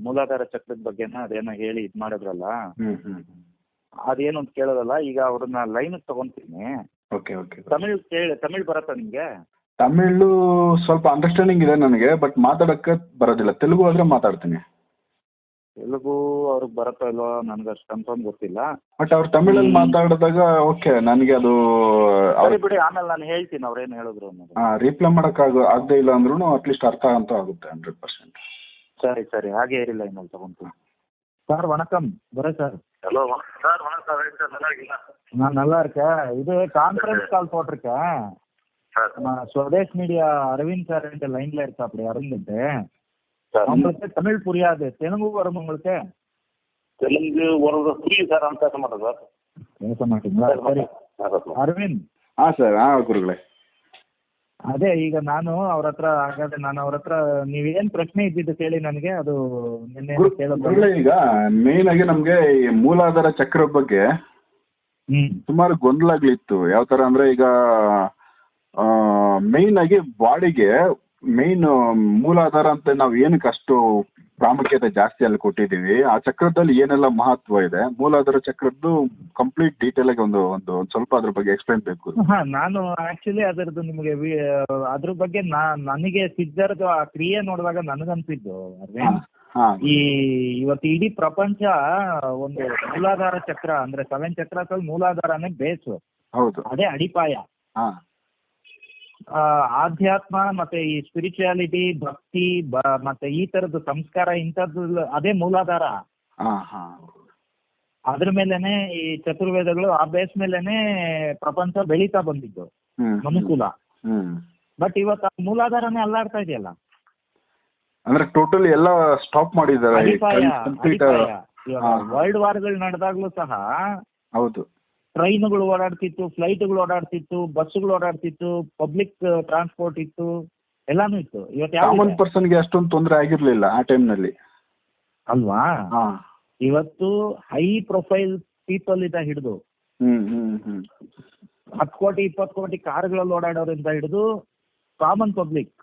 ಮೂಲಾಧಾರ ಚಕ್ರದ ಬಗ್ಗೆನ ಅದೇನೋ ಹೇಳಿ ಇದು ಮಾಡಿದ್ರಲ್ಲ, ಹ್ಮ್ ಹ್ಮ್ ಅದೇನು ಅಂತ ಕೇಳೋದಲ್ಲ. ಈಗ ಅವ್ರನ್ನ ಲೈನ್ ತಗೊಂತೀನಿ. Okay okay. ತಮಿಳ್ ಬರತ್ತಾ ನಿಮ್ಗೆ? ತಮಿಳು ಸ್ವಲ್ಪ ಅಂಡರ್ಸ್ಟ್ಯಾಂಡಿಂಗ್ ಇದೆ ನನಗೆ, ಬಟ್ ಮಾತಾಡಕ್ಕೆ ಬರೋದಿಲ್ಲ. ತೆಲುಗು ಆದ್ರೆ ಮಾತಾಡ್ತೀನಿ. ತೆಲುಗು ಅವ್ರಿಗೆ ಬರತ್ತೋ ಇಲ್ವೋ ನನಗೆ ಅಷ್ಟು ಕನ್ಫರ್ಮ್ ಗೊತ್ತಿಲ್ಲ. ಬಟ್ ಅವ್ರು ತಮಿಳಲ್ಲಿ ಮಾತಾಡಿದಾಗ ಓಕೆ ನನಗೆ ಅದು ಸರಿ ಬಿಡಿ, ಆಮೇಲೆ ನಾನು ಹೇಳ್ತೀನಿ ಅವ್ರೇನು ಹೇಳಿದ್ರು ಅನ್ನೋದು. ರಿಪ್ಲೈ ಆಗದೇ ಇಲ್ಲ ಅಂದ್ರೂ ಅಟ್ಲೀಸ್ಟ್ ಅರ್ಥ ಅಂತೂ ಆಗುತ್ತೆ 100%. ಸರಿ ಸರಿ, ಹಾಗೆ ಇರಲಿಲ್ಲ, ಇನ್ಮೇಲೆ ತಗೊಂತೀನಿ. சார் வணக்கம், துரை சார். ஹலோ சார், வணக்கம் சார். நல்லா இருக்கீங்களா? நான் நல்லா இருக்கேன். இது கான்ஃபரன்ஸ் கால் போட்டிருக்கேன். நான் ஸ்வதேஷ் மீடியா அரவிந்த் சார் லைன்ல இருக்கா, அப்படி அரவிந்த். உங்களுக்கு தமிழ் புரியாது, தெலுங்கு வரும் உங்களுக்கு? தெலுங்கு ஒரு புரியும் சார், ஆனால் பேச மாட்டேன் சார். பேச மாட்டீங்களா? சரி அரவிந்த். ಸರ್ ಗುರುಗಳೇ. ಅದೇ ಈಗ ನಾನು ಅವ್ರ ಹತ್ರ ನೀವೇನ್ ಪ್ರಶ್ನೆ ಇದ್ದಿದ್ದು ಕೇಳಿ ನನಗೆ, ಅದು ನಿನ್ನೆ ಗುರುಗಳೇ, ಈಗ ಮೇನ್ ಆಗಿ ನಮ್ಗೆ ಈ ಮೂಲಾಧಾರ ಚಕ್ರ ಬಗ್ಗೆ ಸುಮಾರು ಗೊಂದಲಗಳಿತ್ತು. ಯಾವ ತರ ಅಂದ್ರೆ ಈಗ ಮೇನ್ ಆಗಿ ಬಾಡಿಗೆ ಮೇನ್ ಮೂಲಾಧಾರ ಅಂತ ನಾವು ಏನಕ್ಕೆ ಅಷ್ಟು ಪ್ರಾಮುಖ್ಯತೆ ಜಾಸ್ತಿ ಅಲ್ಲಿ ಕೊಟ್ಟಿದ್ದೀವಿ, ಆ ಚಕ್ರದಲ್ಲಿ ಏನೆಲ್ಲ ಮಹತ್ವ ಇದೆ, ಮೂಲಾಧಾರ ಚಕ್ರದ್ದು ಕಂಪ್ಲೀಟ್ ಡೀಟೇಲ್ ಆಗಿ ಒಂದು ಸ್ವಲ್ಪ ಅದ್ರ ಬಗ್ಗೆ ಎಕ್ಸ್ಪ್ಲೈನ್ ಬೇಕು. ನಾನು ಆಕ್ಚುಲಿ ಅದರದ್ದು ನಿಮಗೆ ಅದ್ರ ಬಗ್ಗೆ ನನಗೆ ಸಿದ್ಧರ್ದು ಆ ಕ್ರಿಯೆ ನೋಡಿದಾಗ ನನಗನ್ಸಿದ್ದು ಇವತ್ತು ಇಡೀ ಪ್ರಪಂಚ ಒಂದು ಮೂಲಾಧಾರ ಚಕ್ರ ಅಂದ್ರೆ 7 ಚಕ್ರದಲ್ಲಿ ಮೂಲಾಧಾರನೇ ಬೇಸ್. ಹೌದು, ಅದೇ ಅಡಿಪಾಯ. ಆಧ್ಯಾತ್ಮ ಮತ್ತೆ ಈ ಸ್ಪಿರಿಚುಯಾಲಿಟಿ, ಭಕ್ತಿ ಮತ್ತೆ ಈ ತರದ್ದು ಸಂಸ್ಕಾರ ಇಂಥದ್ದು ಅದೇ ಮೂಲಾಧಾರ. ಅದ್ರ ಮೇಲೆನೆ ಈ ಚತುರ್ವೇದಗಳು, ಆ ಬೇಸ್ ಮೇಲೆನೆ ಪ್ರಪಂಚ ಬೆಳೀತಾ ಬಂದಿದ್ದು ಮನುಕುಲ. ಬಟ್ ಇವತ್ತು ಆ ಮೂಲಾಧಾರನೇ ಅಲ್ಲಾಡ್ತಾ ಇದೆಯಲ್ಲ, ಅಂದ್ರೆ ಟೋಟಲಿ ಎಲ್ಲ ಸ್ಟಾಪ್ ಮಾಡಿದ್ದಾರೆ. ವರ್ಲ್ಡ್ ವಾರ್ಗಳು ನಡೆದಾಗ್ಲೂ ಸಹ ಹೌದು, ಟ್ರೈನ್ಗಳು ಓಡಾಡ್ತಿತ್ತು, ಫ್ಲೈಟ್ಗಳು ಓಡಾಡ್ತಿತ್ತು, ಬಸ್ಗಳು ಓಡಾಡ್ತಿತ್ತು, ಪಬ್ಲಿಕ್ ಟ್ರಾನ್ಸ್ಪೋರ್ಟ್ ಇತ್ತು, ಎಲ್ಲಾನು ಇತ್ತು. ಇವತ್ತು ಕಾಮನ್ ಪರ್ಸನ್ಗೆ ಅಷ್ಟೊಂದು ತೊಂದರೆ ಆಗಿರ್ಲಿಲ್ಲ ಆ ಟೈಮ್ನಲ್ಲಿ ಅಲ್ವಾ? ಇವತ್ತು ಹೈ ಪ್ರೊಫೈಲ್ ಪೀಪಲ್ ಇಂದ ಹಿಡಿದು 10 ಕೋಟಿ 20 ಕೋಟಿ ಕಾರ್ಗಳಲ್ಲಿ ಓಡಾಡೋರಿಂದ ಹಿಡಿದು ಕಾಮನ್ ಪಬ್ಲಿಕ್,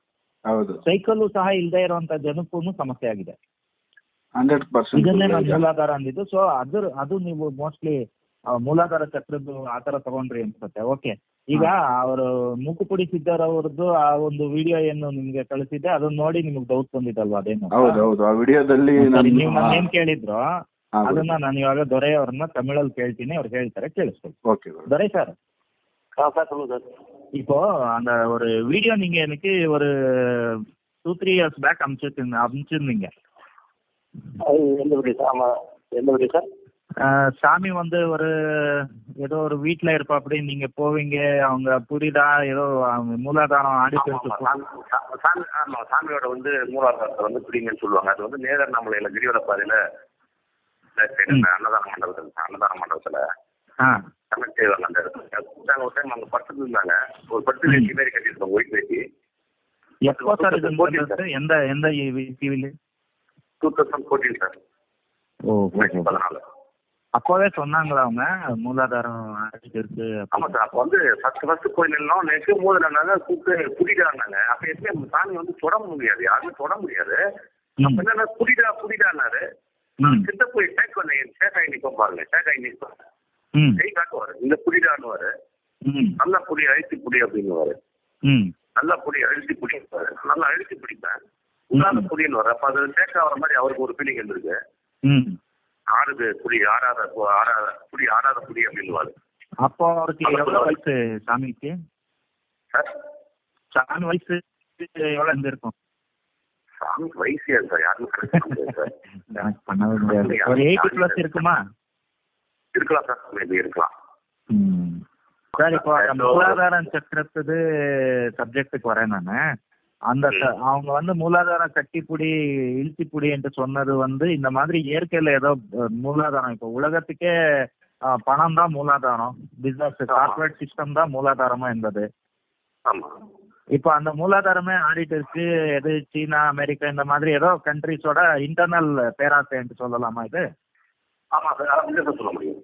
ಹೌದು, ಸೈಕಲ್ ಸಹ ಇಲ್ಲದೆ ಇರುವಂತ ಜನಕ್ಕೂ ಸಮಸ್ಯೆ ಆಗಿದೆ. 100% ಇದನ್ನೇ ನಾನು ಮೂಲಾಧಾರ ಅಂದಿದ್ದು. ಸೊ ಅದು ನೀವು ಮೋಸ್ಟ್ಲಿ ಮೂಲಾಧಾರ ಚಕ್ರದ್ದು ಆತರ ತಗೊಂಡ್ರಿ ಅನ್ಸುತ್ತೆ. ಓಕೆ, ಈಗ ಅವರು ಮೂಕುಪುಡಿ ಸಿದ್ದರ್ ಅವ್ರದ್ದು ಆ ಒಂದು ವಿಡಿಯೋ ಏನು ನಿಮ್ಗೆ ಕಳಿಸಿದ್ದೆ, ಅದನ್ನ ನೋಡಿ ನಿಮ್ಗೆ ಡೌಟ್ ಬಂದಿದ್ದಲ್ವಾ? ಅದೇನು ಹೌದು, ಆ ವಿಡಿಯೋದಲ್ಲಿ ನೀವು ನನ್ನ ಏನ್ ಕೇಳಿದ್ರು ಅದನ್ನ ನಾನು ಇವಾಗ ದೊರೆ ಅವ್ರನ್ನ ತಮಿಳಲ್ಲಿ ಕೇಳ್ತೀನಿ, ಅವ್ರು ಹೇಳ್ತಾರೆ, ಕೇಳಿಸ್ಕೊಳ್ಳಿ. ஓகே துரை சார். சார் சொல்லுங்க சார். இப்போ அந்த ஒரு வீடியோ நீங்க எனக்கு ஒரு 2-3 இயர்ஸ் பேக் அனுப்பிச்சிருந்தீங்க. எந்த வீடியோ சார்? ஆமா, எந்த வீடியோ சார்? சாமி வந்து ஒரு ஏதோ ஒரு வீட்டில் இருப்பா, அப்படி நீங்க போவீங்க, அவங்க புரியுதா ஏதோ மூலாதாரம் ஆடிட்டு சாமியோட வந்து மூலாதாரத்தை வந்து பிடிங்கன்னு சொல்லுவாங்க. அது வந்து நேரர் நம்மள கிரிவல பாதையில அன்னதான மண்டபத்துல கனெக்ட் செய்வாங்க. அந்த இடத்துல ஒரு டைம் அவங்க படுத்துட்டு இருந்தாங்க, ஒரு பட்டு வேட்டி மாதிரி கட்டிருப்பாங்க, ஒயிட் வேட்டி. எப்போ சார் இது போட்டு? எந்த டிவில? 2014 சார். ஓ, 14. அப்போவே சொன்னாங்களா அவங்க மூலாதாரம் இருக்கு? ஆமா சார், அப்போ வந்து ஃபர்ஸ்ட் போய் நின்னோம். நெக்ஸ்ட் மூணுனாங்க கூப்பிட்டு குடிக்கிறாங்க. அப்ப எப்படி சாமி வந்து தொட முடியாது, யாருமே தொட முடியாது. என்னன்னா குடிக்கிறாரு. கிட்ட போய் டேக் பண்ண சேட்டாய் நிற்கும் பாருங்க, சேட்டாய் நிற்கும், கை காட்டுவாரு, இந்த புடிடான்னுவாரு. நல்லா புடி, அழுத்தி புடி அப்படின்னுவாரு. நல்லா புடி, அழுத்தி புடிப்பாரு. நல்லா அழுத்தி பிடிப்பேன், உண்டான புடின்னு வர. அப்ப அது டேக் ஆகிற மாதிரி அவருக்கு ஒரு ஃபீலிங் இருந்திருக்கு. ஆறுது புடி, ஆறாத புடி அப்படின்னுவாரு. அப்போ அவருக்கு எவ்வளவு வயசு சாமிக்கு? சாமி வயசு எவ்வளவு இருந்திருக்கும்? சாமி வயசு சார் யாருமே கணக்கு பண்ணவே முடியாது. ஒரு 80+ இருக்குமா? இருக்கலாம் சார், மேபி இருக்கலாம். சார், இப்போ மூலாதார சக்கரத்துது சப்ஜெக்டுக்கு வரேன் நான். அந்த அவங்க வந்து மூலாதாரம் கட்டிப்புடி இழுத்திப்புடி என்று சொன்னது வந்து இந்த மாதிரி இயற்கையில ஏதோ மூலாதாரம், இப்போ உலகத்துக்கே பணம் தான் மூலாதாரம், பிசினஸ் கார்பரேட் சிஸ்டம் தான் மூலாதாரமா இருந்தது. இப்போ அந்த மூலாதாரமே ஆடிட்டு இருக்கு. எது சீனா, அமெரிக்கா இந்த மாதிரி ஏதோ கண்ட்ரிஸோட இன்டர்னல் பேராசை என்று சொல்லலாமா இது? ஆமா சார், சொல்ல முடியும்.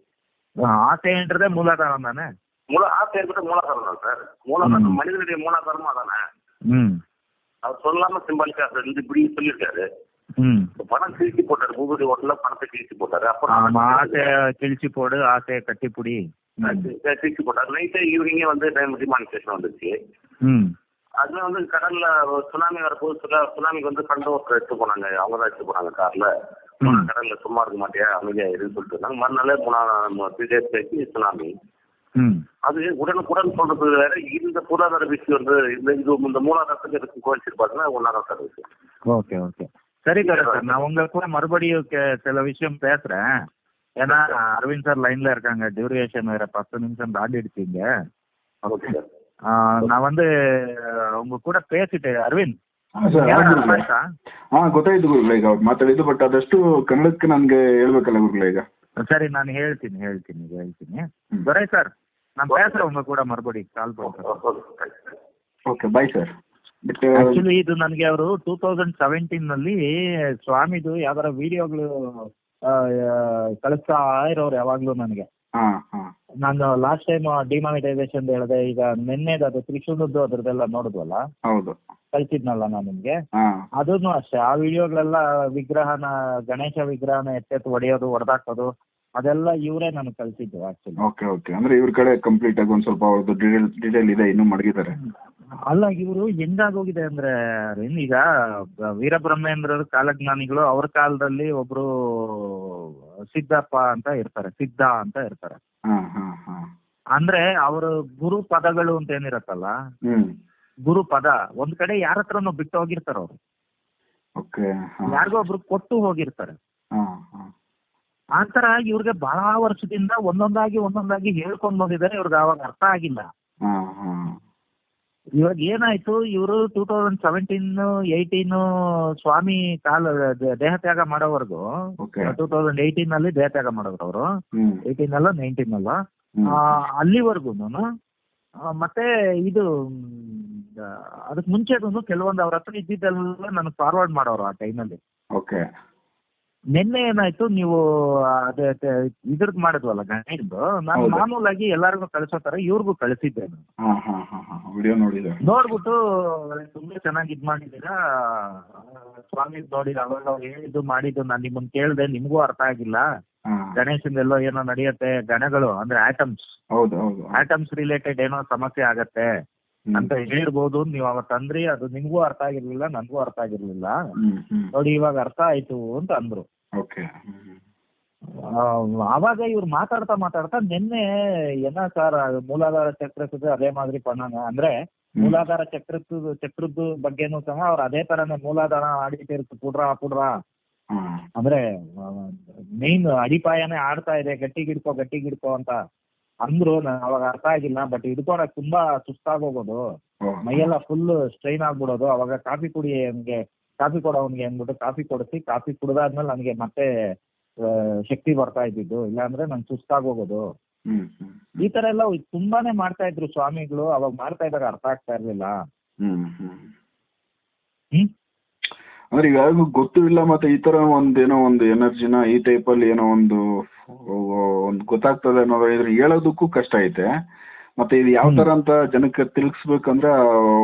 ஆசைன்றதே மூலாதாரம் தானே? ஆசை மூலாதாரம் தான் சார். மூலாதாரம் மனிதனுடைய மூலாதாரமா தானே. அவர் சொல்லாம சிம்பாலிக்கா இப்படி சொல்லியிருக்காரு. பணம் கிழிச்சு போட்டாரு. பூபதி ஹோட்டல்ல பணத்தை கிழிச்சு போட்டாரு. அப்புறம் ஆசை கிழிச்சு போடு, ஆசையை கட்டிப்புடி கிழிச்சு போட்டாரு. நைட்டு ஈவினிங்கே வந்து டிமானிஸ்ட்ரேஷன் வந்துச்சு. அதுல வந்து கடல்ல சுனாமி வரப்போது சுனாமிக்கு வந்து கண்டு ஒருத்தர் எடுத்து போனாங்க. அவங்க தான் எடுத்து போனாங்க கார்ல. கடல்ல சும்மா இருக்க மாட்டியா, அமைதியா இருன்னு சொல்லிட்டு இருந்தாங்க. மறுநாளே 3 days கழிச்சு சுனாமி. அது உடனுக்குடன் சொல்றது வேற. இந்த பொருளாதார விஷயம் வந்து இந்த மூலாதாரத்துக்கு இதுக்கு கோயிச்சு பார்த்தீங்கன்னா ஒன்னாதான் சார் இருக்கு. ஓகே ஓகே, சரி சார். நான் உங்களுக்கு கூட மறுபடியும் சில விஷயம் பேசுறேன். ஏன்னா அரவிந்த் சார் லைன்ல இருக்காங்க. டியூரேஷன் வேற 10 நிமிஷம் தாண்டிடுச்சீங்க. Okay sir. நான் வந்து உங்க ಕೂಡ ಪೇಸಿಟ್ಟೆ ಅರವಿಂದ್. ಗೊತ್ತಾಯ್ತು ಗುರುಗಳೇ, ಈಗ ಅವ್ರು ಮಾತಾಡಿದ್ದು. ಬಟ್ ಅದಷ್ಟು ಕನ್ನಡಕ್ಕೆ ನನಗೆ ಹೇಳ್ಬೇಕಲ್ಲ ಗುರುಗಳೇ ಈಗ. ಸರಿ, ನಾನು ಹೇಳ್ತೀನಿ. ದೊರೈ ಸರ್, ನಾನು பேசுறேன் உங்க கூட ಮರುಬಡಿ ಕಾಲ್ பண்ணுறேன். Okay, bye sir. But actually ಇದು ನನಗೆ ಅವರು 2017 ನಲ್ಲಿ ಸ್ವಾಮಿದು ಯಾವ್ದಾರ ವಿಡಿಯೋಗಳು ಕಳಿಸ್ತಾ ಇರೋರು ಯಾವಾಗ್ಲೂ ನನಗೆ. ನಾನು ಲಾಸ್ಟ್ ಟೈಮ್ ಡಿಮಾನಿಟೈಸೇಷನ್ ಹೇಳಿದೆ. ಈಗ ನಿನ್ನೆದು ಅದು ತ್ರಿಶೂಲದ್ದು ಅದ್ರದ್ದೆಲ್ಲ ನೋಡಿದ್ವಲ್ಲ, ಹೌದು, ಕಳ್ಸಿದ್ನಲ್ಲ ನಾನು ನಿಮ್ಗೆ. ಅದನ್ನು ಅಷ್ಟೇ, ಆ ವಿಡಿಯೋಗಳೆಲ್ಲ ವಿಗ್ರಹನ, ಗಣೇಶ ವಿಗ್ರಹನ ಎತ್ತೆತ್ತು ಹೊಡೆದಾಕೋದು ಅದೆಲ್ಲ ಇವರೇ ನನಗೆ ಕಳ್ಸಿದ್ದು ಆಕ್ಚುಲಿ. ಓಕೆ ಓಕೆ, ಅಂದ್ರೆ ಇವ್ರ ಕಡೆ ಕಂಪ್ಲೀಟ್ ಆಗಿ ಒಂದ್ ಸ್ವಲ್ಪ ಅವ್ರದ್ದು ಡೀಟೇಲ್ ಇದೆ, ಇನ್ನೂ ಮಡಗಿದ್ದಾರೆ. ಅಲ್ಲ, ಇವರು ಹೆಂಗಾಗೋಗಿದೆ ಅಂದ್ರೆ ಈಗ ವೀರಬ್ರಹ್ಮೇಂದ್ರರ ಕಾಲಜ್ಞಾನಿಗಳು, ಅವ್ರ ಕಾಲದಲ್ಲಿ ಒಬ್ರು ಸಿದ್ಧ ಅಂತ ಇರ್ತಾರೆ. ಅಂದ್ರೆ ಅವರು ಗುರು ಪದಗಳು ಅಂತ ಏನಿರತ್ತಲ್ಲ, ಗುರು ಪದ ಒಂದ್ ಕಡೆ ಯಾರ ಹತ್ರನೂ ಬಿಟ್ಟು ಹೋಗಿರ್ತಾರ ಅವ್ರು. ಯಾರಿಗೋ ಒಬ್ರು ಕೊಟ್ಟು ಹೋಗಿರ್ತಾರೆ. ಆತರ ಇವ್ರಿಗೆ ಬಹಳ ವರ್ಷದಿಂದ ಒಂದೊಂದಾಗಿ ಹೇಳ್ಕೊಂಡ್ ಬಂದಿದ್ದಾರೆ. ಇವ್ರಿಗೆ ಅವಾಗ ಅರ್ಥ ಆಗಿಲ್ಲ. ಇವಾಗ ಏನಾಯ್ತು, ಇವರು 2017-18 ಸ್ವಾಮಿ ದೇಹತ್ಯಾಗ ಮಾಡೋವರೆಗೂ, 2018 ನಲ್ಲಿ ದೇಹತ್ಯಾಗ ಮಾಡೋರು ಅವರು, 18 ಅಲ್ಲ 19 ಅಲ್ಲ, ಅಲ್ಲಿವರೆಗೂ ಮತ್ತೆ ಇದು ಅದಕ್ಕೆ ಮುಂಚೆದು ಕೆಲವೊಂದು ಅವ್ರ ಹತ್ರ ಇದ್ದಿದ್ದೆಲ್ಲ ನನಗೆ ಫಾರ್ವರ್ಡ್ ಮಾಡೋರು ಆ ಟೈಮಲ್ಲಿ. ನಿನ್ನೆ ಏನಾಯ್ತು, ನೀವು ಇದ್ರದ್ದು ಮಾಡಿದ್ವಲ್ಲ ಗಣೇಶದ್ದು, ನಾನು ಮಾಮೂಲ್ ಆಗಿ ಎಲ್ಲರಿಗೂ ಕಳಿಸೋ ತರ ಇವ್ರಿಗೂ ಕಳಿಸಿದ್ದೆ. ನೋಡ್ಬಿಟ್ಟು ತುಂಬಾ ಚೆನ್ನಾಗಿ ಇದ್ ಮಾಡಿದ್ದೀರಾ ಸ್ವಾಮಿ, ನೋಡಿ ಅವಾಗ ಅವ್ರು ಹೇಳಿದ್ದು ಮಾಡಿದ್ದು ನಾನು ನಿಮ್ಮನ್ನ ಕೇಳಿದೆ, ನಿಮ್ಗೂ ಅರ್ಥ ಆಗಿಲ್ಲ. ಗಣೇಶಂದೆಲ್ಲೋ ಏನೋ ನಡೆಯುತ್ತೆ, ಗಣಗಳು ಅಂದ್ರೆ ಆಟಮ್ಸ್ ರಿಲೇಟೆಡ್ ಏನೋ ಸಮಸ್ಯೆ ಆಗತ್ತೆ ಅಂತ ಹೇಳಿರ್ಬೋದು. ನೀವು ಅವತ್ತು ಅಂದ್ರಿ, ಅದು ನಿಮ್ಗೂ ಅರ್ಥ ಆಗಿರ್ಲಿಲ್ಲ, ನನ್ಗೂ ಅರ್ಥ ಆಗಿರ್ಲಿಲ್ಲ. ನೋಡಿ ಇವಾಗ ಅರ್ಥ ಆಯ್ತು ಅಂತ ಅಂದ್ರು. ಅವಾಗ ಇವ್ರು ಮಾತಾಡ್ತಾ ನಿನ್ನೆ ಏನ ಸರ್ ಮೂಲಾಧಾರ ಚಕ್ರದ್ದು ಅದೇ ಮಾದರಿ ಪಣಾನ ಅಂದ್ರೆ ಮೂಲಾಧಾರ ಚಕ್ರದ್ದು ಬಗ್ಗೆನೂ ಸಹ ಅವ್ರು ಅದೇ ತರನೇ ಮೂಲಾಧಾರ ಆಡಿತಿರ್ತು ಪುಡ್ರ ಅಂದ್ರೆ ಮೇನ್ ಅಡಿಪಾಯನೇ ಆಡ್ತಾ ಇದೆ, ಗಟ್ಟಿ ಗಿಡ್ಕೋ ಅಂತ ಅಂದ್ರು. ಅವಾಗ ಅರ್ಥ ಆಗಿಲ್ಲ. ಬಟ್ ಹಿಡ್ಕೊಳಕ್ ತುಂಬಾ ಸುಸ್ತಾಗೋಗೋದು, ಮೈಯೆಲ್ಲ ಫುಲ್ ಸ್ಟ್ರೈನ್ ಆಗ್ಬಿಡೋದು. ಅವಾಗ ಕಾಫಿ ಕೊಡೋನ್ಗೆ ಅಂದ್ಬಿಟ್ಟು ಕಾಫಿ ಕುಡ್ದಾದ್ಮೇಲೆ ನನಗೆ ಮತ್ತೆ ಶಕ್ತಿ ಬರ್ತಾ ಇದ್ದಿದ್ದು, ಇಲ್ಲಾಂದ್ರೆ ನಂಗೆ ಸುಸ್ತಾಗೋಗೋದು. ಈ ತರ ಎಲ್ಲ ತುಂಬಾನೇ ಮಾಡ್ತಾ ಇದ್ರು ಸ್ವಾಮಿಗಳು. ಅವಾಗ ಮಾಡ್ತಾ ಇದ್ದಾಗ ಅರ್ಥ ಆಗ್ತಾ ಇರ್ಲಿಲ್ಲ. ಅಂದ್ರೆ ಯಾರಿಗೂ ಗೊತ್ತೂ ಇಲ್ಲ. ಮತ್ತೆ ಈ ತರ ಒಂದೇನೋ ಒಂದು ಎನರ್ಜಿನ ಈ ಟೈಪ್ ಅಲ್ಲಿ ಏನೋ ಒಂದು ಗೊತ್ತಾಗ್ತದೆ ಅನ್ನೋದು ಇದ್ರ ಹೇಳೋದಕ್ಕೂ ಕಷ್ಟ ಐತೆ. ಮತ್ತೆ ಇದು ಯಾವ ತರ ಅಂತ ಜನಕ್ಕೆ ತಿಳಿಸ್ಬೇಕಂದ್ರೆ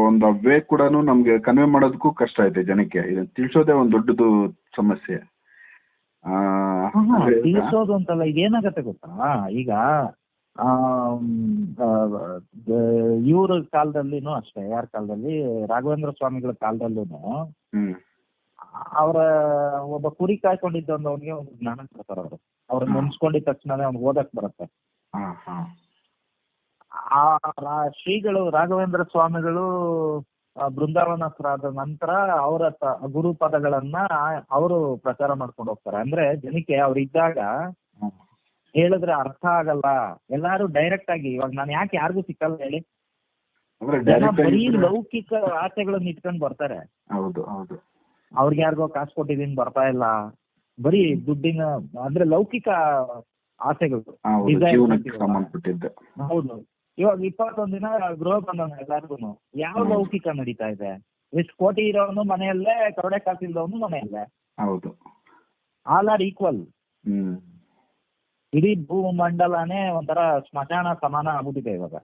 ಒಂದು ವೇ ಕೂಡ ನಮ್ಗೆ ಕನ್ವೆ ಮಾಡೋದಕ್ಕೂ ಕಷ್ಟ ಐತೆ ಜನಕ್ಕೆ. ಇದನ್ನ ತಿಳಿಸೋದೇ ಒಂದು ದೊಡ್ಡದು ಸಮಸ್ಯೆ. ತಿಳಿಸೋದು ಅಂತಲ್ಲ, ಇದೇನಾಗತ್ತೆ ಗೊತ್ತಾ, ಈಗ ಇವ್ರ ಕಾಲದಲ್ಲಿನೂ ಅಷ್ಟೇ, ಯಾರ ಕಾಲದಲ್ಲಿ, ರಾಘವೇಂದ್ರ ಸ್ವಾಮಿಗಳ ಕಾಲದಲ್ಲೂ ಅವರ ಒಬ್ಬ ಕುರಿ ಕಾಯ್ಕೊಂಡಿದ್ದವನಿಗೆ ಒಂದು ಜ್ಞಾನ ಕೊಡ್ತಾರೆ ಅವರು. ಅವ್ರನ್ನ ನೆನ್ಸ್ಕೊಂಡಿದ ತಕ್ಷಣ ಅವ್ನಿಗೆ ಓದಕ್ ಬರುತ್ತೆ. ಶ್ರೀಗಳು ರಾಘವೇಂದ್ರ ಸ್ವಾಮಿಗಳು ಬೃಂದಾವನಸ್ಥರಾದ ನಂತರ ಅವರ ಗುರು ಪದಗಳನ್ನ ಅವರು ಪ್ರಚಾರ ಮಾಡ್ಕೊಂಡು ಹೋಗ್ತಾರೆ. ಅಂದ್ರೆ ಜನಕ್ಕೆ ಅವ್ರಿದ್ದಾಗ ಹೇಳಿದ್ರೆ ಅರ್ಥ ಆಗಲ್ಲ. ಎಲ್ಲಾರು ಡೈರೆಕ್ಟ್ ಆಗಿ, ಇವಾಗ ನಾನು ಯಾಕೆ ಯಾರಿಗೂ ಸಿಕ್ಕಲ್ಲ ಹೇಳಿ, ಬರೀ ಲೌಕಿಕ ಆಸೆಗಳನ್ನ ಇಟ್ಕೊಂಡು ಬರ್ತಾರೆ. ಅವ್ರಿಗೆ ಯಾರಿಗೋ ಕಾಸು ಕೊಟ್ಟಿದ್ದೀನಿ ಬರ್ತಾ ಇಲ್ಲ, ಬರೀ ದುಡ್ಡಿನ ಅಂದ್ರೆ ಲೌಕಿಕ ಆಸೆಗಳು. ಹೌದು. ಇವಾಗ 21 ದಿನ ಗೃಹ ಬಂಧನ ಎಲ್ಲಾರ್ಗು ಯಾವ ಲೌಕಿಕ ನಡೀತಾ ಇದೆ? ಎಷ್ಟು ಕೋಟಿ ಇರೋನು ಮನೆಯಲ್ಲೇ, ಕರೋಡೆ ಕಾಸಿಲ್ದವನು ಮನೆಯಲ್ಲೇ. All are equal. ಇಡೀ ಭೂಮಂಡಲನೇ ಒಂಥರ ಸ್ಮಶಾನ ಸಮಾನ ಆಗ್ಬಿಟ್ಟಿದೆ ಇವಾಗ.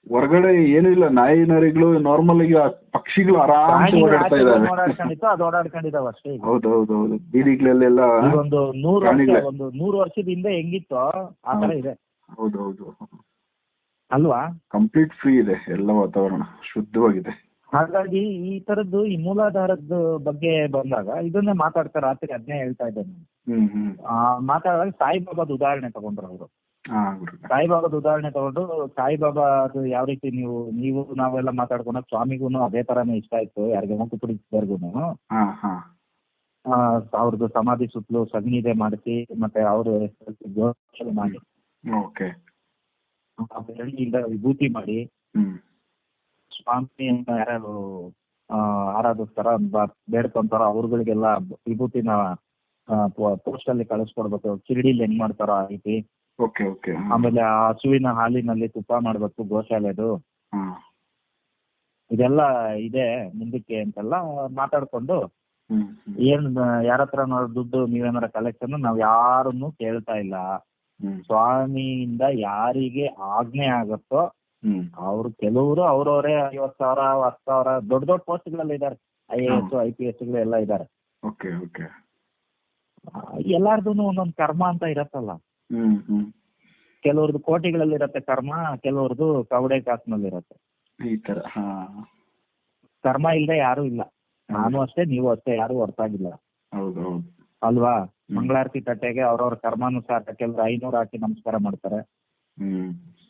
ಹೊರಗಡೆ ಏನೂ ಇಲ್ಲ, ನಾಯಿ ನರಿಗಳು ನಾರ್ಮಲ್ ಆಗಿ ಪಕ್ಷಿಗಳು ಆರಾಮ್ಸೆ ಓಡಾಡ್ತಾ ಇದಾವೆ. ಓಡಾಡ್ಕೊಂಡಿತ್ತು, ಅದು ಓಡಾಡ್ಕೊಂಡಿದ್ದಾವ ಅಷ್ಟೇ. ಹೌದೌದೌದು, ಬೀದಿಗಳಲ್ಲೆಲ್ಲ ಒಂದು 100 ವರ್ಷದ ಹಿಂದೆ ಹೆಂಗಿತ್ತು ಆ ತರ ಇದೆ. ಹೌದೌದು, ಅಲ್ವಾ? ಕಂಪ್ಲೀಟ್ ಫ್ರೀ ಇದೆ, ಎಲ್ಲ ವಾತಾವರಣ ಶುದ್ಧವಾಗಿದೆ. ಹಾಗಾಗಿ ಈ ತರದ್ದು ಈ ಮೂಲಾಧಾರದ ಬಗ್ಗೆ ಬಂದಾಗ ಇದನ್ನೇ ಮಾತಾಡ್ತಾರೆ. ರಾತ್ರಿ ಅದನ್ನೇ ಹೇಳ್ತಾ ಇದ್ದೇನೆ. ಮಾತಾಡುವಾಗ ಸಾಯಿಬಾಬಾದ ಉದಾಹರಣೆ ತಗೊಂಡ್ರು ಅವರು. ಸಾಯಿಬಾಬಾದ ಉದಾಹರಣೆ ತಗೊಂಡು, ಸಾಯಿಬಾಬಾ ಅದು ಯಾವ ರೀತಿ ನೀವು ನಾವೆಲ್ಲ ಮಾತಾಡ್ಕೊಂಡಾಗ ಸ್ವಾಮಿಗೂ ಅದೇ ತರಾನೇ ಇಷ್ಟ ಆಯ್ತು, ಯಾರಿಗೆ ಮುಖಪುಡಿಸಿದವ್ರಿಗೂನು ಅವ್ರದ್ದು ಸಮಾಧಿ ಸುತ್ತಲೂ ಸಗಣಿದೆ ಮಾಡಿಸಿ, ಮತ್ತೆ ಅವರು ಮಾಡಿ ಬೆಳ್ಳಿಯಿಂದ ವಿಭೂತಿ ಮಾಡಿ ಸ್ವಾಮಿ ಅಂತ ಯಾರು ಆರಾಧಿಸ್ತಾರ ಬೇಡ್ಕೊಂತಾರ ಅವ್ರಗಳಿಗೆಲ್ಲ ವಿಭೂತಿನ ಪೋಸ್ಟ್ ಅಲ್ಲಿ ಕಳಿಸ್ಕೊಡ್ಬೇಕು. ಶಿರಡಿಲಿ ಹೆಂಗ್ ಮಾಡ್ತಾರೋ ಆ ರೀತಿ. ಆಮೇಲೆ ಆ ಹಸುವಿನ ಹಾಲಿನಲ್ಲಿ ತುಪ್ಪ ಮಾಡ್ಬೇಕು ಗೋಶಾಲೆದು. ಇದೆಲ್ಲ ಇದೆ ಮುಂದಕ್ಕೆ ಅಂತೆಲ್ಲ ಮಾತಾಡ್ಕೊಂಡು, ಏನ್ ಯಾರ ಹತ್ರ ದುಡ್ಡು ನೀವೇನಾರ ಕಲೆಕ್ಷನ್ ನಾವ್ ಯಾರನ್ನು ಕೇಳ್ತಾ ಇಲ್ಲ. ಸ್ವಾಮಿಯಿಂದ ಯಾರಿಗೆ ಆಜ್ಞೆ ಆಗತ್ತೋ ಅವ್ರು ಕೆಲವರು ಅವ್ರವರೇ 50,000 10,000 ದೊಡ್ಡ ದೊಡ್ಡ ಪೋಸ್ಟ್ಗಳಲ್ಲಿ ಇದ್ದಾರೆ. IAS IPS ಎಲ್ಲ ಇದ್ದಾರೆ. ಎಲ್ಲಾರ್ದು ಒಂದೊಂದು ಕರ್ಮ ಅಂತ ಇರತ್ತಲ್ಲ. ಕೆಲವ್ರದ್ದು ಕೋಟಿಗಳಲ್ಲಿ ಇರತ್ತೆ ಕರ್ಮ, ಕೆಲವ್ರದ್ದು ಕವಡೆ ಕಾಸಿನಲ್ಲಿ ಇರತ್ತೆ. ಕರ್ಮ ಇಲ್ಲದೆ ಯಾರು ಇಲ್ಲ. ನಾನು ಅಷ್ಟೇ, ನೀವು ಅಷ್ಟೇ, ಯಾರು ಹೊರತಾಗಿಲ್ಲ ಅಲ್ವಾ? ಮಂಗಳಾರತಿ ತಟ್ಟೆಗೆ ಅವ್ರವ್ರ ಕರ್ಮಾನುಸಾರ ಕೆಲವರು 500 ಹಾಕಿ ನಮಸ್ಕಾರ ಮಾಡ್ತಾರೆ,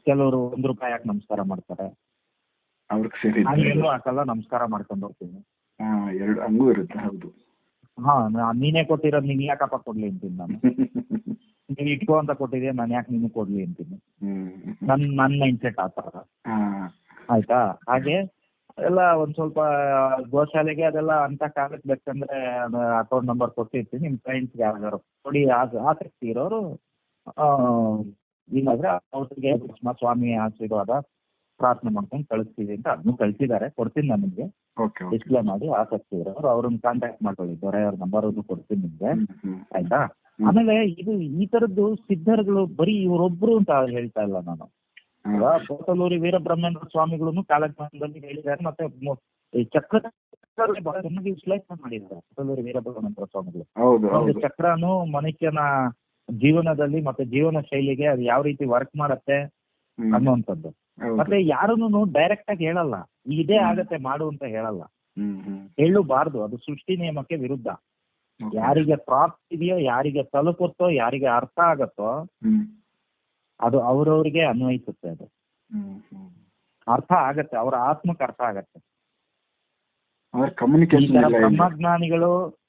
ಕೆಲವರು ₹1 ಹಾಕಿ ನಮಸ್ಕಾರ ಮಾಡ್ತಾರೆ. ಹಾಕಲ್ಲ, ನಮಸ್ಕಾರ ಮಾಡ್ಕೊಂಡು ಹೋಗ್ತೀನಿ. ನೀನೇ ಕೊಟ್ಟಿರೋದು ನೀನ್ ಯಾಕಪ್ಪ ಕೊಡ್ಲಿ ಅಂತೀನಿ ನಾನು. ನೀನ್ ಇಟ್ಕೋ ಅಂತ ಕೊಟ್ಟಿದ್ಯಾ, ನಾನು ಯಾಕೆ ನೀನು ಕೊಡ್ಲಿ ಅಂತೀನಿ. ನನ್ನ ಮೈಂಡ್ ಸೆಟ್ ಆತರ ಆಯ್ತಾ. ಹಾಗೆ ಎಲ್ಲ ಒಂದ್ ಸ್ವಲ್ಪ ಗೋಶಾಲೆಗೆ ಅದೆಲ್ಲ ಅಂತ ಕಾಲಕ್ಕೆ ಬೇಕಂದ್ರೆ ಅಕೌಂಟ್ ನಂಬರ್ ಕೊಟ್ಟಿರ್ತೀನಿ. ನಿಮ್ ಫ್ರೆಂಡ್ಸ್ ಯಾರು ನೋಡಿ ಆಸಕ್ತಿ ಇರೋರು ಇಲ್ಲಾಂದ್ರೆ ಅವ್ರಿಗೆ ಸ್ವಾಮಿ ಆಶೀರ್ವಾದ ಪ್ರಾರ್ಥನೆ ಮಾಡ್ಕೊಂಡು ಕಳಿಸ್ತೀವಿ ಅಂತ ಅದನ್ನು ಕಳಿಸಿದ್ದಾರೆ. ಕೊಡ್ತೀನಿ ನಾನು ನಿಮ್ಗೆ ಡಿಸ್ಪ್ಲೇ ಮಾಡಿ. ಆಸಕ್ತಿ ಇರೋರು ಅವ್ರನ್ನ ಕಾಂಟ್ಯಾಕ್ಟ್ ಮಾಡ್ಕೊಳ್ಳಿ. ದೊರೆಯವ್ರ ನಂಬರ್ ಕೊಡ್ತೀನಿ ನಿಮ್ಗೆ, ಆಯ್ತಾ? ಆಮೇಲೆ ಇದು ಈ ತರದ್ದು ಸಿದ್ಧರುಗಳು ಬರೀ ಇವರೊಬ್ರು ಅಂತ ಹೇಳ್ತಾ ಇಲ್ಲ ನಾನು. ಕೋಟಲೂರಿ ವೀರಬ್ರಹ್ಮೇಂದ್ರ ಸ್ವಾಮಿಗಳನ್ನು ಕಾಲಜ್ಞಾನದಲ್ಲಿ ಹೇಳಿದ್ದಾರೆ. ಮತ್ತೆ ಈ ಚಕ್ರ ಬಹಳ ಚೆನ್ನಾಗಿ ವಿಶ್ಲೇಷಣೆ ಮಾಡಿದ್ದಾರೆ ಕೋಟಲೂರಿ ವೀರಬ್ರಹ್ಮೇಂದ್ರ ಸ್ವಾಮಿಗಳು. ಒಂದು ಚಕ್ರನು ಮನುಷ್ಯನ ಜೀವನದಲ್ಲಿ ಮತ್ತೆ ಜೀವನ ಶೈಲಿಗೆ ಅದು ಯಾವ ರೀತಿ ವರ್ಕ್ ಮಾಡತ್ತೆ ಅನ್ನುವಂಥದ್ದು. ಮತ್ತೆ ಯಾರನ್ನು ಡೈರೆಕ್ಟ್ ಆಗಿ ಹೇಳಲ್ಲ, ಇದೇ ಆಗತ್ತೆ ಮಾಡು ಅಂತ ಹೇಳಲ್ಲ, ಹೇಳಬಾರ್ದು. ಅದು ಸೃಷ್ಟಿ ನಿಯಮಕ್ಕೆ ವಿರುದ್ಧ. ಯಾರಿಗೆ ಪ್ರಾಪ್ತಿ ಇದೆಯೋ, ಯಾರಿಗೆ ತಲುಪುತ್ತೋ, ಯಾರಿಗೆ ಅರ್ಥ ಆಗತ್ತೋ ಅದು ಅವ್ರವ್ರಿಗೆ ಅನ್ವಯಿಸುತ್ತೆ. ಅದು ಅರ್ಥ ಆಗತ್ತೆ, ಅವರ ಆತ್ಮಕ್ಕೆ ಅರ್ಥ ಆಗತ್ತೆ.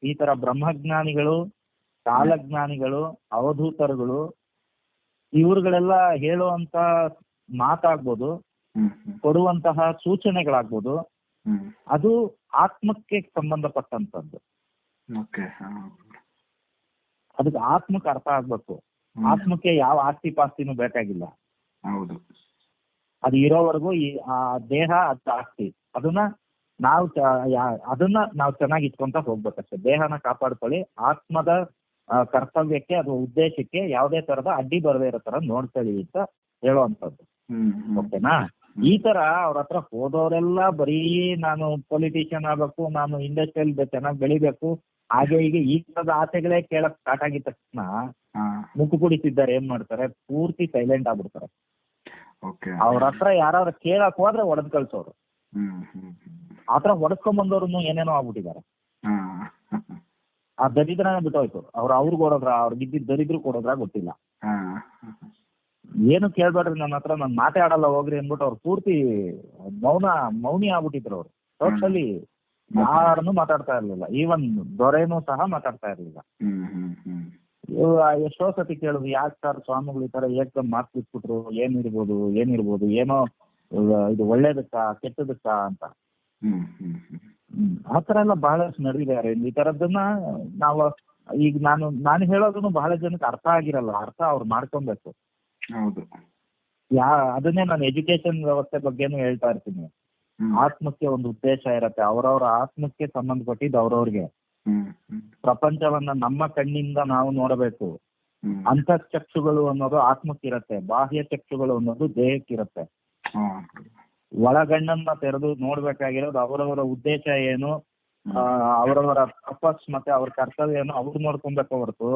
ಈ ತರ ಬ್ರಹ್ಮಜ್ಞಾನಿಗಳು, ಕಾಲಜ್ಞಾನಿಗಳು, ಅವಧೂತರುಗಳು ಇವ್ರುಗಳೆಲ್ಲ ಹೇಳುವಂತ ಮಾತಾಗ್ಬೋದು, ಕೊಡುವಂತಹ ಸೂಚನೆಗಳಾಗ್ಬೋದು, ಅದು ಆತ್ಮಕ್ಕೆ ಸಂಬಂಧಪಟ್ಟಂತದ್ದು. ಅದಕ್ಕೆ ಆತ್ಮಕ್ಕೆ ಅರ್ಥ ಆಗ್ಬೇಕು. ಆತ್ಮಕ್ಕೆ ಯಾವ ಆಸ್ತಿ ಪಾಸ್ತಿನೂ ಬೇಕಾಗಿಲ್ಲ. ಅದು ಇರೋವರೆಗೂ ಆ ದೇಹ ಅದು ಆಸ್ತಿ. ಅದನ್ನ ನಾವು ಚೆನ್ನಾಗಿ ಇಟ್ಕೊಂತ ಹೋಗ್ಬೇಕಷ್ಟೆ. ದೇಹನ ಕಾಪಾಡ್ಕೊಳ್ಳಿ. ಆತ್ಮದ ಕರ್ತವ್ಯಕ್ಕೆ, ಅದು ಉದ್ದೇಶಕ್ಕೆ ಯಾವುದೇ ತರದ ಅಡ್ಡಿ ಬರದೇ ಇರೋ ತರ ನೋಡ್ಕೊಳ್ಳಿ ಅಂತ ಹೇಳುವಂಥದ್ದು. ಓಕೆನಾ? ಈ ತರ ಅವ್ರ ಹತ್ರ ಹೋದವರೆಲ್ಲ ಬರೀ ನಾನು ಪೊಲಿಟಿಷಿಯನ್ ಆಗ್ಬೇಕು, ನಾನು ಇಂಡಸ್ಟ್ರಿಯಲ್ ಚೆನ್ನಾಗಿ ಬೆಳಿಬೇಕು, ಹಾಗೆ ಹೀಗೆ ಈ ತರದ ಆಸೆಗಳೇ ಕೇಳಕ್ ಸ್ಟಾರ್ಟ್ ಆಗಿದ ತಕ್ಷಣ ಮುಕ್ಕು ಕುಡಿತಿದ್ದಾರೆ. ಏನ್ ಮಾಡ್ತಾರೆ? ಪೂರ್ತಿ ಸೈಲೆಂಟ್ ಆಗ್ಬಿಡ್ತಾರೆ. ಅವ್ರ ಹತ್ರ ಯಾರು ಕೇಳಕ್ ಹೋದ್ರೆ ಒಡೆದ್ ಕಳ್ಸೋರು. ಆತರ ಹೊಡೆಸ್ಕೊಂಡ್ ಬಂದವ್ರು ಏನೇನೋ ಆಗ್ಬಿಟ್ಟಿದ್ದಾರೆ. ಆ ದರಿದ್ರನೇ ಬಿಟ್ಟೋಯ್ತು. ಅವ್ರಿಗೆ ಓಡೋದ್ರ, ಅವ್ರಿಗಿದ್ದ ದರಿದ್ರು ಕೊಡೋದ್ರ ಗೊತ್ತಿಲ್ಲ. ಏನು ಕೇಳ್ಬೇಡ್ರಿ ನನ್ನ ಹತ್ರ, ನಾನು ಮಾತೇ ಆಡಲ್ಲ ಹೋಗ್ರಿ ಅಂದ್ಬಿಟ್ಟು ಅವ್ರು ಪೂರ್ತಿ ಮೌನಿ ಆಗ್ಬಿಟ್ಟಿದ್ರು. ಅವ್ರು ಟೋಟಲಿ ಯಾರನ್ನು ಮಾತಾಡ್ತಾ ಇರ್ಲಿಲ್ಲ. ಈವನ್ ದೊರೆನೂ ಸಹ ಮಾತಾಡ್ತಾ ಇರ್ಲಿಲ್ಲ. ಎಷ್ಟೋ ಸತಿ ಕೇಳುದು, ಯಾಕೆ ಸರ್ ಸ್ವಾಮಿಗಳು ಈ ತರ ಏಕದಮ್ ಮಾತು ಬಿಟ್ಬಿಟ್ರು, ಏನಿರ್ಬೋದು, ಏನೋ ಇದು ಒಳ್ಳೇದಕ್ಕ ಕೆಟ್ಟದಕ್ಕ ಅಂತ. ಆತರ ಎಲ್ಲ ಬಹಳಷ್ಟು ನಡೆದಿದ್ದಾರೆ. ಈ ತರದನ್ನ ನಾವು ಈಗ ನಾನು ಹೇಳೋದನ್ನು ಬಹಳ ಜನಕ್ಕೆ ಅರ್ಥ ಆಗಿರಲ್ಲ. ಅರ್ಥ ಅವ್ರು ಮಾಡ್ಕೊಬೇಕು. ಅದನ್ನೇ ನಾನು ಎಜುಕೇಶನ್ ವ್ಯವಸ್ಥೆ ಬಗ್ಗೆನೂ ಹೇಳ್ತಾ ಇರ್ತೀನಿ. ಆತ್ಮಕ್ಕೆ ಒಂದು ಉದ್ದೇಶ ಇರತ್ತೆ. ಅವ್ರವ್ರ ಆತ್ಮಕ್ಕೆ ಸಂಬಂಧಪಟ್ಟಿದ್ದು ಅವ್ರವ್ರಿಗೆ. ಪ್ರಪಂಚವನ್ನ ನಮ್ಮ ಕಣ್ಣಿಂದ ನಾವು ನೋಡಬೇಕು. ಅಂತಃಚಕ್ಷುಗಳು ಅನ್ನೋದು ಆತ್ಮಕ್ಕಿರತ್ತೆ, ಬಾಹ್ಯ ಚಕ್ಷುಗಳು ಅನ್ನೋದು ದೇಹಕ್ಕಿರತ್ತೆ. ಒಳಗಣ್ಣನ್ನ ತೆರೆದು ನೋಡ್ಬೇಕಾಗಿರೋದು ಅವರವರ ಉದ್ದೇಶ ಏನು, ಅವರವರ ಪರ್ಪಸ್ ಮತ್ತೆ ಅವ್ರ ಕರ್ತವ್ಯ ಏನು ಅವ್ರು ನೋಡ್ಕೊಬೇಕು ಹೊರತು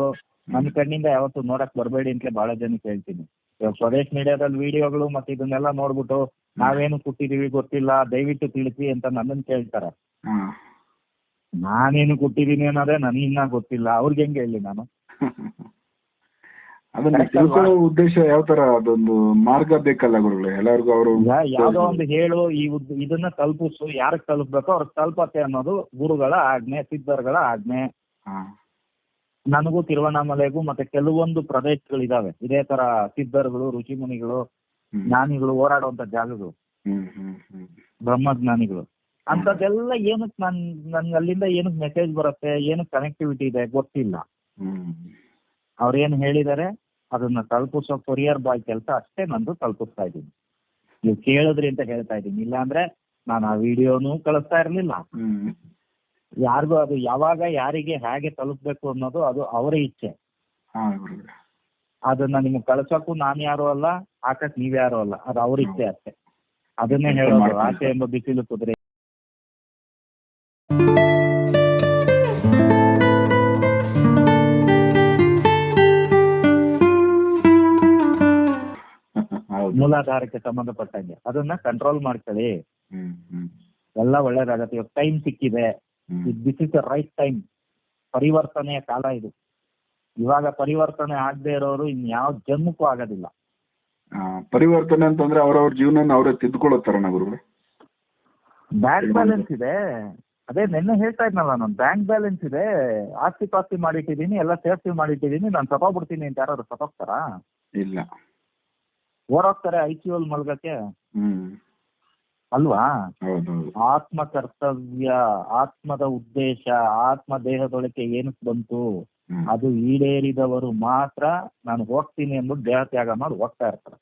ನನ್ನ ಕಣ್ಣಿಂದ ಯಾವತ್ತು ನೋಡಕ್ ಬರಬೇಡಿ ಅಂತಲೇ ಬಹಳ ಜನಕ್ಕೆ ಹೇಳ್ತೀನಿ. ಇವಾಗ ಸ್ವದೇಶ್ ಮೀಡಿಯಾದಲ್ಲಿ ವಿಡಿಯೋಗಳು ಮತ್ತೆ ಇದನ್ನೆಲ್ಲ ನೋಡ್ಬಿಟ್ಟು ನಾವೇನು ಕೊಟ್ಟಿದೀವಿ ಗೊತ್ತಿಲ್ಲ ದಯವಿಟ್ಟು ತಿಳಿಸಿ ಅಂತ ನನ್ನನ್ನು ಕೇಳ್ತಾರೆ. ನಾನೇನು ಕೊಟ್ಟಿದ್ದೀನಿ ಅನ್ನೋದೇ ನನಗಿನ್ನ ಗೊತ್ತಿಲ್ಲ, ಅವ್ರಿಗೆ ಹೆಂಗೆ ಹೇಳಿ ನಾನು? ಅದನ್ನ ತಿಳ್ಕೊಳ್ಳೋ ಉದ್ದೇಶ ಯಾವ ತರ, ಅದೊಂದು ಮಾರ್ಗ ಬೇಕಲ್ಲ ಗುರುಗಳೇ ಎಲ್ಲರಿಗೂ. ಅವರು ಯಾವ್ದೋ ಒಂದು ಹೇಳು ಇದನ್ನ ತಲುಪಿಸು, ಯಾರಿಗೆ ತಲುಪಬೇಕೋ ಅವ್ರಿಗೆ ತಲುಪತ್ತೆ ಅನ್ನೋದು ಗುರುಗಳ ಆಜ್ಞೆ, ಸಿದ್ಧರುಗಳ ಆಜ್ಞೆ. ನನಗೂ ತಿರುವಣ್ಣಾಮಲೆಗೂ ಮತ್ತೆ ಕೆಲವೊಂದು ಪ್ರದೇಶಗಳಿದಾವೆ ಇದೇ ತರ ಸಿದ್ಧರುಗಳು, ಋಷಿಮುನಿಗಳು, ಜ್ಞಾನಿಗಳು ಓಡಾಡುವಂತ ಜಾಗಗಳು, ಬ್ರಹ್ಮಜ್ಞಾನಿಗಳು ಅಂತದೆಲ್ಲ ಏನಕ್ಕೆ ನನ್ಗೆ ಅಲ್ಲಿಂದ ಏನಕ್ಕೆ ಮೆಸೇಜ್ ಬರುತ್ತೆ, ಏನಕ್ಕೆ ಕನೆಕ್ಟಿವಿಟಿ ಇದೆ ಗೊತ್ತಿಲ್ಲ. ಅವ್ರೇನು ಹೇಳಿದ್ದಾರೆ ಅದನ್ನ ತಲುಪಿಸೋ ಕೊರಿಯರ್ ಬಾಯ್ ಕೆಲಸ ಅಷ್ಟೇ ನಂದು, ತಲುಪಿಸ್ತಾ ಇದ್ದೀನಿ. ನೀವು ಕೇಳಿದ್ರಿ ಅಂತ ಹೇಳ್ತಾ ಇದ್ದೀನಿ, ಇಲ್ಲಾಂದ್ರೆ ನಾನು ಆ ವಿಡಿಯೋನು ಕಳಿಸ್ತಾ ಇರ್ಲಿಲ್ಲ. ಯಾರಿಗೂ ಅದು ಯಾವಾಗ ಯಾರಿಗೆ ಹೇಗೆ ತಲುಪಬೇಕು ಅನ್ನೋದು ಅದು ಅವರ ಇಚ್ಛೆ. ಅದನ್ನ ನಿಮ್ಗೆ ಕಳ್ಸೋಕ್ಕೂ ನಾನು ಯಾರು ಅಲ್ಲ, ಹಾಕಕ್ ನೀವ್ಯಾರು ಅಲ್ಲ, ಅದು ಅವ್ರ ಇಚ್ಛೆ ಅಷ್ಟೇ. ಅದನ್ನೇ ಹೇಳೋದು, ಆಸೆ ಎಂಬ ಬಿಸಿಲು ಕುದುರೆ. ಮೂಲಾಧಾರಕ್ಕೆ ಸಂಬಂಧಪಟ್ಟಂಗೆ ಅದನ್ನ ಕಂಟ್ರೋಲ್ ಮಾಡ್ಕೊಳ್ಳಿ, ಎಲ್ಲ ಒಳ್ಳೇದಾಗತ್ತೆ. ಇವಾಗ ಟೈಮ್ ಸಿಕ್ಕಿದೆ, this is the right time. ಪರಿವರ್ತನೆಯ ಕಾಲ ಇದು. ಇವಾಗ ಪರಿವರ್ತನೆ ಆಗದೆ ಇರೋರು ಇನ್ಯಾವ ಜನ್ಮಕ್ಕೂ ಆಗೋದಿಲ್ಲ. ಪರಿವರ್ತನೆ ಅಂತಂದ್ರೆ ಅವ್ರವ್ರ ಜೀವನ ಅವರೇ ತಿದ್ದುಕೊಳ್ಳೋತಾರ ಗುರುಗಳೇ. ಬ್ಯಾಂಕ್ ಬ್ಯಾಲೆನ್ಸ್ ಇದೆ, ಅದೇ ನಿನ್ನೆ ಹೇಳ್ತಾ ಇದ್ನಲ್ಲ ನಾನು, ಬ್ಯಾಂಕ್ ಬ್ಯಾಲೆನ್ಸ್ ಇದೆ, ಆಸ್ತಿ ಪಾಸ್ತಿ ಮಾಡಿಟ್ಟಿದ್ದೀನಿ, ಎಲ್ಲ ಸೇಫ್ಟಿ ಮಾಡಿಟ್ಟಿದ್ದೀನಿ, ನಾನು ಸತ್ತೋಗ್ಬಿಡ್ತೀನಿ ಅಂತ ಯಾರು ಸತ್ತೋಗ್ತಾರಾ? ಇಲ್ಲ, ಓಡೋಗ್ತಾರೆ ಐಕ್ಯೂಲ್ ಮಲ್ಗಕ್ಕೆ ಅಲ್ವಾ? ಆತ್ಮ ಕರ್ತವ್ಯ, ಆತ್ಮದ ಉದ್ದೇಶ, ಆತ್ಮ ದೇಹದೊಳಗೆ ಏನಕ್ಕೆ ಬಂತು ಅದು ಈಡೇರಿದವರು ಮಾತ್ರ ನಾನು ಹೋಗ್ತೀನಿ ಅಂದ್ಬಿಟ್ಟು ದೇಹ ತ್ಯಾಗ ಮಾಡಿ ಹೋಗ್ತಾ ಇರ್ತಾರೆ.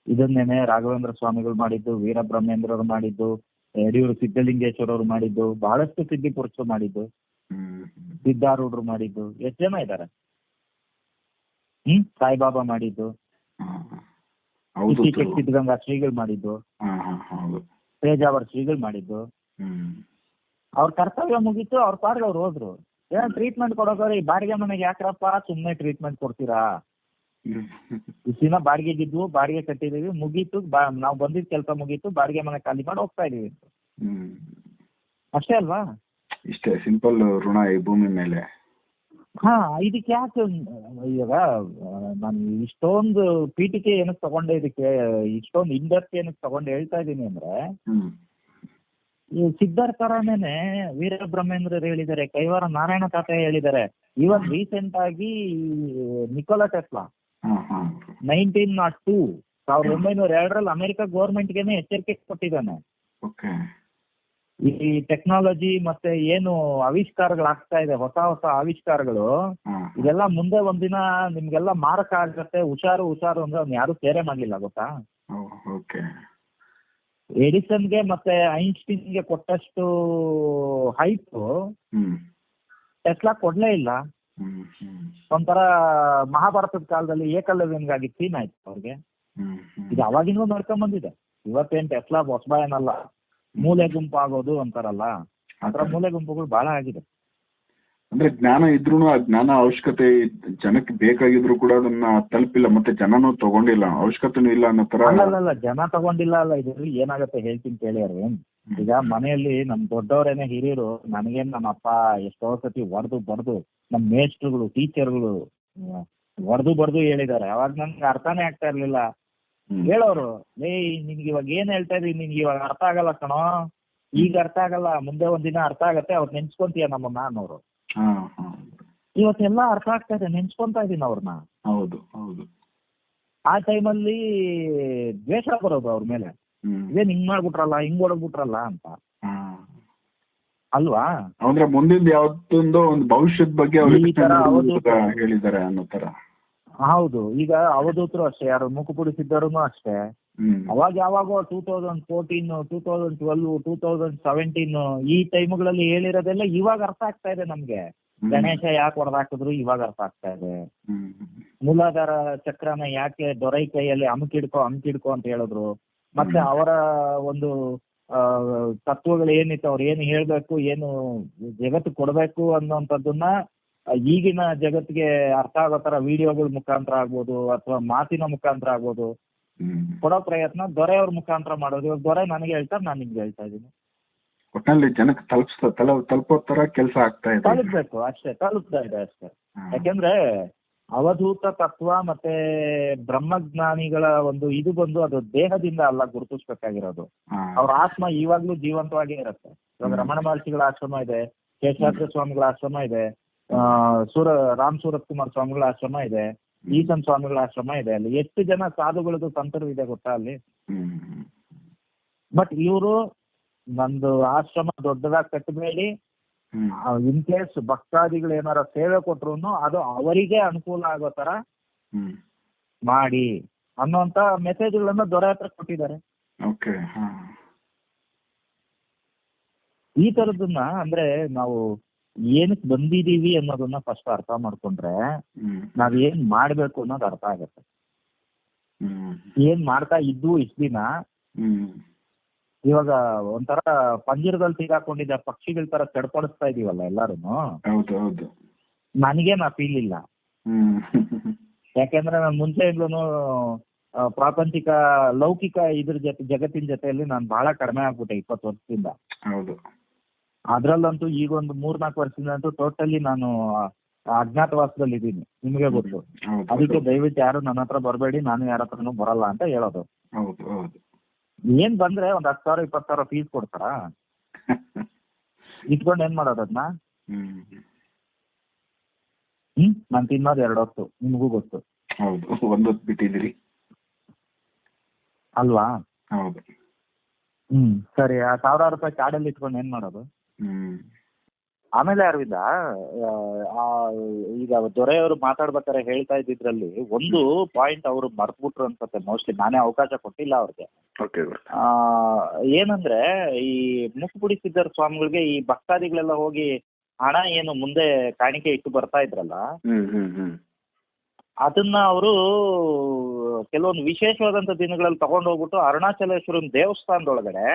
ಇದನ್ನೇನೆ ರಾಘವೇಂದ್ರ ಸ್ವಾಮಿಗಳು ಮಾಡಿದ್ದು, ವೀರಬ್ರಹ್ಮೇಂದ್ರರು ಮಾಡಿದ್ದು, ಯಡಿಯೂರು ಸಿದ್ದಲಿಂಗೇಶ್ವರರು ಮಾಡಿದ್ದು, ಬಹಳಷ್ಟು ಸಿದ್ಧಿ ಪುರುಷರು ಮಾಡಿದ್ದು, ಸಿದ್ಧಾರೂಢರು ಮಾಡಿದ್ದು, ಎಷ್ಟು ಜನ ಇದ್ದಾರೆ. ಸಾಯಿಬಾಬಾ ಮಾಡಿದ್ದು, ಸಿದ್ಧಗಂಗಾ ಶ್ರೀಗಳು ಮಾಡಿದ್ದು, ಪೇಜಾವರ ಶ್ರೀಗಳು ಮಾಡಿದ್ದು. ಅವ್ರ ಕರ್ತವ್ಯ ಮುಗೀತು, ಅವ್ರ ಪಾರ್ಗೆ ಅವ್ರು ಹೋದ್ರು. ಏನೋ ಟ್ರೀಟ್ಮೆಂಟ್ ಕೊಡೋದ್ರೆ ಈ ಬಾಡಿಗೆ ಮನೆಗೆ ಯಾಕ್ರಪ್ಪ ಸುಮ್ಮನೆ ಟ್ರೀಟ್ಮೆಂಟ್ ಕೊಡ್ತೀರಾ? ಇಷ್ಟು ದಿನ ಬಾಡಿಗೆಗಿದ್ವು, ಬಾಡಿಗೆ ಕಟ್ಟಿದೀವಿ, ಮುಗೀತು, ನಾವು ಬಂದಿದ್ದ ಕೆಲಸ ಮುಗೀತು, ಬಾಡಿಗೆ ಮನೆ ಖಾಲಿ ಮಾಡಿ ಹೋಗ್ತಾ ಇದೀವಿ. ಅಷ್ಟೇ ಅಲ್ವಾ? ಇಷ್ಟೇ ಸಿಂಪಲ್ ಋಣ ಈ ಭೂಮಿ ಮೇಲೆ. ಇದಕ್ಕೆ ಯಾಕೆ ಇವಾಗ ನಾನು ಇಷ್ಟೊಂದು ಪೀಠಿಕೆ ಏನಕ್ಕೆ ತಗೊಂಡೆ, ಇದಕ್ಕೆ ಇಷ್ಟೊಂದು ಇಂಡಸ್ಟ್ರಿ ಏನಕ್ಕೆ ತಗೊಂಡು ಹೇಳ್ತಾ ಇದ್ದೀನಿ ಅಂದ್ರೆ, ಈ ಸಿದ್ಧಾರ್ಥರನೇನೆ ವೀರಬ್ರಹ್ಮೇಂದ್ರರು ಹೇಳಿದ್ದಾರೆ, ಕೈವಾರ ನಾರಾಯಣ ತಾತ ಹೇಳಿದ್ದಾರೆ. ಇವನ್ ರೀಸೆಂಟ್ ಆಗಿ ನಿಕೋಲಾ ಟೆಸ್ಲಾ 1902 1902 ಅಮೆರಿಕ ಗೌರ್ಮೆಂಟ್ಗೆನೆ ಎಚ್ಚರಿಕೆ ಕೊಟ್ಟಿದ್ದಾನೆ. ಈ ಟೆಕ್ನಾಲಜಿ ಮತ್ತೆ ಏನು ಆವಿಷ್ಕಾರಗಳಾಗ್ತಾ ಇದೆ, ಹೊಸ ಹೊಸ ಆವಿಷ್ಕಾರಗಳು, ಇದೆಲ್ಲ ಮುಂದೆ ಒಂದಿನ ನಿಮ್ಗೆಲ್ಲ ಮಾರಕ ಆಗತ್ತೆ, ಹುಷಾರು ಅಂದ್ರೆ ಅವ್ನು ಯಾರು ಸೇರೆ ಮಾಡ್ಲಿಲ್ಲ ಗೊತ್ತಾ? ಎಡಿಸನ್ಗೆ ಮತ್ತೆ ಐನ್ಸ್ಟೀನ್ಗೆ ಕೊಟ್ಟಷ್ಟು ಹೈಪ್ ಟೆಸ್ಲಾ ಕೊಡ್ಲೇ ಇಲ್ಲ. ಒಂಥರ ಮಹಾಭಾರತದ ಕಾಲದಲ್ಲಿ ಏಕಲವ್ಯನ್ಗಾಗಿ ಸೀನ್ ಆಯ್ತು ಅವ್ರಿಗೆ. ಇದು ಅವಾಗಿನೂ ನಡ್ಕೊಂಡ್ ಬಂದಿದೆ. ಇವತ್ತೇನ್ ಟೆಸ್ಲಾ ಹೊಸಬ ಏನಲ್ಲ. ಮೂಲೆ ಗುಂಪು ಆಗೋದು ಅಂತಾರಲ್ಲ, ಆತರ ಮೂಲೆ ಗುಂಪುಗಳು ಬಹಳ ಆಗಿದೆ. ಅಂದ್ರೆ ಜ್ಞಾನ ಇದ್ರೂ ಆ ಜ್ಞಾನ ಅವಶ್ಯಕತೆ ಜನಕ್ಕೆ ಬೇಕಾಗಿದ್ರು ಕೂಡ ಅದನ್ನ ತಲುಪಿಲ್ಲ, ಮತ್ತೆ ಜನನೂ ತಗೊಂಡಿಲ್ಲ, ಅವಶ್ಯಕತೆನೂ ಇಲ್ಲ ಅನ್ನೋ ತರ. ಅಲ್ಲ ಜನ ತಗೊಂಡಿಲ್ಲ ಅಲ್ಲ, ಇದ್ರಲ್ಲಿ ಏನಾಗತ್ತೆ ಹೇಳ್ತೀನಿ ಕೇಳಿಯಾರ. ಈಗ ಮನೆಯಲ್ಲಿ ನಮ್ ದೊಡ್ಡವರೇನೆ ಹಿರಿಯರು, ನನಗೇನ್ ನಮ್ಮ ಅಪ್ಪ ಎಷ್ಟೋ ಸತಿ ಬಡ್ದು ನಮ್ ಮೇಸ್ಟ್ರುಗಳು, ಟೀಚರ್ಗಳು ಬಡ್ದು ಹೇಳಿದ್ದಾರೆ. ಅವಾಗ ನನ್ಗೆ ಅರ್ಥನೇ ಆಗ್ತಾ ಇರ್ಲಿಲ್ಲ. ಹೇಳೋರು, ನಿನ್ಗೆ ಇವಾಗ ಏನ್ ಹೇಳ್ತಾ ಇದೀನಿ, ನಿನ್ಗೆ ಇವಾಗ ಅರ್ಥ ಆಗಲ್ಲ ಕಣೋ, ಈಗ ಅರ್ಥ ಆಗಲ್ಲ, ಮುಂದೆ ಒಂದಿನ ಅರ್ಥ ಆಗತ್ತೆ, ಅವ್ರು ನೆನ್ಸ್ಕೊಂತೀಯ ನಮ್ಮನ್ನ ಅನ್ನೋರು. ಇವತ್ತೆಲ್ಲ ಅರ್ಥ ಆಗ್ತಾ ಇದೆ, ನೆನ್ಸ್ಕೊಂತಾ ಇದೀನಿ ಅವ್ರನ್ನ. ಆ ಟೈಮಲ್ಲಿ ದ್ವೇಷ ಬರೋದು ಅವ್ರ ಮೇಲೆ, ಇದೇನ್ ಹಿಂಗ್ ಮಾಡ್ಬಿಟ್ರಲ್ಲ, ಹಿಂಗ್ ಹೊಡಗ್ಬಿಟ್ರಲ್ಲ ಅಂತ ಅಲ್ವಾ? ಅಂದ್ರೆ ಮುಂದಿನ ಯಾವತ್ತೊಂದು ಒಂದು ಭವಿಷ್ಯದ ಬಗ್ಗೆ ಹೇಳಿದ್ದಾರೆ ಅನ್ನೋ ತರ. ಹೌದು, ಈಗ ಅವಧೂತರು ಅಷ್ಟೇ, ಯಾರು ಮೂಕುಪುಡಿ ಸಿದ್ಧರು ಅಷ್ಟೇ. ಅವಾಗ ಯಾವಾಗೋ 2014, 2012, 2017 ಈ ಟೈಮ್ಗಳಲ್ಲಿ ಹೇಳಿರೋದೆಲ್ಲ ಇವಾಗ ಅರ್ಥ ಆಗ್ತಾ ಇದೆ ನಮ್ಗೆ. ಗಣೇಶ ಯಾಕೆ ಹೊಡೆದಾಕಿದ್ರು ಇವಾಗ ಅರ್ಥ ಆಗ್ತಾ ಇದೆ. ಮೂಲಾಧಾರ ಚಕ್ರನ ಯಾಕೆ ದೊರೈ ಕೈಯಲ್ಲಿ ಅಮುಕಿಡ್ಕೋ ಅಂತ ಹೇಳಿದ್ರು ಮತ್ತೆ ಅವರ ಒಂದು ತತ್ವಗಳು ಏನಿತ್ತು, ಅವ್ರು ಏನು ಹೇಳ್ಬೇಕು, ಏನು ಜಗತ್ತು ಕೊಡಬೇಕು ಅನ್ನೋಂಥದ್ದನ್ನ ಈಗಿನ ಜಗತ್ತಿಗೆ ಅರ್ಥ ಆಗೋ ತರ ವಿಡಿಯೋಗಳ ಮುಖಾಂತರ ಆಗ್ಬೋದು ಅಥವಾ ಮಾತಿನ ಮುಖಾಂತರ ಆಗ್ಬೋದು ಕೊಡೋ ಪ್ರಯತ್ನ ದೊರೆಯವ್ರ ಮುಖಾಂತರ ಮಾಡೋದು. ಇವಾಗ ದೊರೆ ನನಗೆ ಹೇಳ್ತಾರೆ, ನಾನು ನಿಮ್ಗೆ ಹೇಳ್ತಾ ಇದ್ದೀನಿ. ಒಟ್ಟಿನಲ್ಲಿ ಜನಕ್ಕೆ ತಲುಪೋ ತರ ಕೆಲಸ ಆಗ್ತಾ ಇದೆ. ತಲುಪಬೇಕು ಅಷ್ಟೇ, ತಲುಪ್ತಾ ಇದೆ ಅಷ್ಟೇ. ಯಾಕೆಂದ್ರೆ ಅವಧೂತ ತತ್ವ ಮತ್ತೆ ಬ್ರಹ್ಮಜ್ಞಾನಿಗಳ ಒಂದು ಇದು ಬಂದು ಅದು ದೇಹದಿಂದ ಅಲ್ಲ ಗುರುತಿಸ್ಬೇಕಾಗಿರೋದು. ಅವ್ರ ಆತ್ಮ ಇವಾಗ್ಲೂ ಜೀವಂತವಾಗೇ ಇರುತ್ತೆ. ಇವಾಗ ರಮಣ ಮಹರ್ಷಿಗಳ ಆಶ್ರಮ ಇದೆ, ಶೇಷಾದ್ರಿ ಸ್ವಾಮಿಗಳ ಆಶ್ರಮ ಇದೆ, ರಾಮ್ ಸೂರತ್ ಕುಮಾರ್ ಸ್ವಾಮಿಗಳ ಆಶ್ರಮ ಇದೆ, ಈಶನ್ ಸ್ವಾಮಿಗಳ ಆಶ್ರಮ ಇದೆ. ಅಲ್ಲಿ ಎಷ್ಟು ಜನ ಸಾಧುಗಳದ್ದು ಸಂತರು ಇದೆ ಗೊತ್ತಾ ಅಲ್ಲಿ. ಬಟ್ ಇವರು ನಂದು ಆಶ್ರಮ ದೊಡ್ಡದಾಗಿ ಕಟ್ಟಬೇಡಿ, ಇನ್ ಕೇಸ್ ಭಕ್ತಾದಿಗಳು ಏನಾರ ಸೇವೆ ಕೊಟ್ರು ಅದು ಅವರಿಗೆ ಅನುಕೂಲ ಆಗೋ ತರ ಮಾಡಿ ಅನ್ನೋಂತ ಮೆಸೇಜ್ಗಳನ್ನ ದೊರೆ ಹತ್ರ ಕೊಟ್ಟಿದ್ದಾರೆ. ಈ ತರದನ್ನ ಅಂದ್ರೆ ನಾವು ಏನಕ್ಕೆ ಬಂದಿದೀವಿ ಅನ್ನೋದನ್ನ ಫಸ್ಟ್ ಅರ್ಥ ಮಾಡ್ಕೊಂಡ್ರೆ ನಾವ್ ಏನ್ ಮಾಡ್ಬೇಕು ಅನ್ನೋದು ಅರ್ಥ ಆಗತ್ತೆ. ಏನ್ ಮಾಡ್ತಾ ಇದ್ದು ಇಷ್ಟ ದಿನ ಇವಾಗ ಒಂಥರ ಪಂಜರದಲ್ಲಿ ಸಿಗಾಕೊಂಡಿದ್ದ ಪಕ್ಷಿಗಳ ತರ ಚಡ್ಪಡಿಸ್ತಾ ಇದೀವಲ್ಲ ಎಲ್ಲಾರು. ನನಗೇನು ಆ ಫೀಲ್ ಇಲ್ಲ. ಯಾಕೆಂದ್ರೆ ನಾನು ಮುಂಚೆಯಿಂದಲೂ ಪ್ರಾಪಂಚಿಕ ಲೌಕಿಕ ಇದ್ರ ಜಗತ್ತಿನ ಜೊತೆಯಲ್ಲಿ ನಾನು ಬಹಳ ಕಡಿಮೆ ಆಗ್ಬಿಟ್ಟೆ 20 ವರ್ಷದಿಂದ. ಅದ್ರಲ್ಲಂತೂ ಈಗ ಒಂದು 3-4 ವರ್ಷದಿಂದ ಅಂತೂ ಟೋಟಲಿ ನಾನು ಅಜ್ಞಾತವಾಸದಲ್ಲಿ ಇದ್ದೀನಿ, ನಿಮ್ಗೆ ಗೊತ್ತು. ಅದಕ್ಕೆ ದಯವಿಟ್ಟು ಯಾರು ನನ್ನ ಹತ್ರ ಬರಬೇಡಿ, ನಾನು ಯಾರ ಹತ್ರನೂ ಬರಲ್ಲ ಅಂತ ಹೇಳೋದು. ಏನ್ ಬಂದ್ರೆ ಒಂದ್ 10,000 20,000 ಫೀಸ್ ಕೊಡ್ತಾರ, ಇಟ್ಕೊಂಡು ಏನ್ ಮಾಡೋದು ಅದನ್ನ? ನಾನ್ ತಿನ್ನೋದು 2 ಹೊತ್ತು, ನಿಮ್ಗೂ ಗೊತ್ತು ಬಿಟ್ಟಿದ್ದೀರಿ ಅಲ್ವಾ? ಸರಿ, ಆ 1,000 ರೂಪಾಯಿ ಕಾರ್ಡಲ್ಲಿ ಇಟ್ಕೊಂಡು ಏನ್ ಮಾಡೋದು? ಆಮೇಲೆ ಅರವಿಂದ, ಈಗ ದೊರೆಯವರು ಮಾತಾಡ್ಬೇಕಾರೆ ಹೇಳ್ತಾ ಇದ್ದಿದ್ರಲ್ಲಿ ಒಂದು ಪಾಯಿಂಟ್ ಅವರು ಮರ್ತ್ಬಿಟ್ರು ಅನ್ಸುತ್ತೆ. ಮೋಸ್ಟ್ಲಿ ನಾನೇ ಅವಕಾಶ ಕೊಟ್ಟಿಲ್ಲ ಅವ್ರಿಗೆ. ಏನಂದ್ರೆ ಈ ಮುಖಪುಡಿ ಸಿದ್ದರ ಸ್ವಾಮಿಗಳಿಗೆ ಈ ಭಕ್ತಾದಿಗಳೆಲ್ಲ ಹೋಗಿ ಹಣ ಏನು ಮುಂದೆ ಕಾಣಿಕೆ ಇಟ್ಟು ಬರ್ತಾ ಇದ್ರಲ್ಲ, ಅದನ್ನ ಅವರು ಕೆಲವೊಂದು ವಿಶೇಷವಾದಂತ ದಿನಗಳಲ್ಲಿ ತಗೊಂಡು ಹೋಗ್ಬಿಟ್ಟು ಅರುಣಾಚಲೇಶ್ವರನ ದೇವಸ್ಥಾನದೊಳಗಡೆ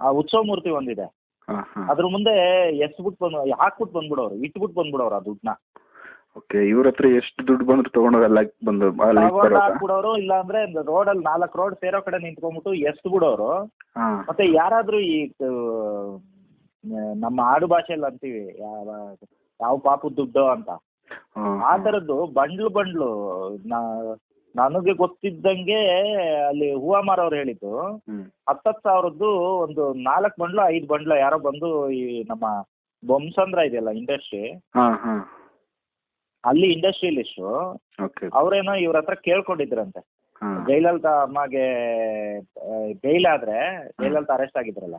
ಆ ಉತ್ಸವ ಮೂರ್ತಿ ಒಂದಿದೆ, ಅದ್ರ ಮುಂದೆ ಹಾಕ್ಬಿಟ್ಟು ಬಂದ್ಬಿಡೋರು, ಇಟ್ಬಿಟ್ಟು ಬಂದ್ಬಿಡೋರು ಆ ದುಡ್ಡನ್ನ. ಇವ್ರ ಹತ್ರ ಎಷ್ಟು ದುಡ್ಡು ಬಂದ್ರು ತಗೊಂಡು ಹಾಕ್ಬಿಡೋರು. ಇಲ್ಲ ಅಂದ್ರೆ ರೋಡಲ್ಲಿ 4 ರೋಡ್ ಸೇರೋ ಕಡೆ ನಿಂತ್ಕೊಂಡ್ಬಿಟ್ಟು ಎಷ್ಟ್ ಬಿಡೋರು. ಮತ್ತೆ ಯಾರಾದ್ರೂ ಈ ನಮ್ಮ ಆಡು ಭಾಷೆಯಲ್ಲಿ ಅಂತೀವಿ ಯಾವ ಪಾಪದ ದುಡ್ಡು ಅಂತ, ಆ ತರದ್ದು ಬಂಡ್ಲು ನನಗೆ ಗೊತ್ತಿದ್ದಂಗೆ ಅಲ್ಲಿ ಹೂವ ಮಾರವ್ರು ಹೇಳಿದ್ದು 10,000 ಒಂದು 4 ಬಂಡ್ಲು 5 ಬಂಡ್ಲು ಯಾರೋ ಬಂದು ಈ ನಮ್ಮ ಬೊಮ್ಸಂದ್ರ ಇದೆಯಲ್ಲ ಇಂಡಸ್ಟ್ರಿ, ಅಲ್ಲಿ ಇಂಡಸ್ಟ್ರಿಯಲಿಸ್ಟು ಅವ್ರೇನೋ ಇವ್ರ ಹತ್ರ ಕೇಳ್ಕೊಂಡಿದ್ರಂತೆ. ಜಯಲಲಿತಾ ಅಮ್ಮಗೆ ಬೇಲ್ ಆದ್ರೆ, ಜಯಲಲಿತಾ ಅರೆಸ್ಟ್ ಆಗಿದ್ರಲ್ಲ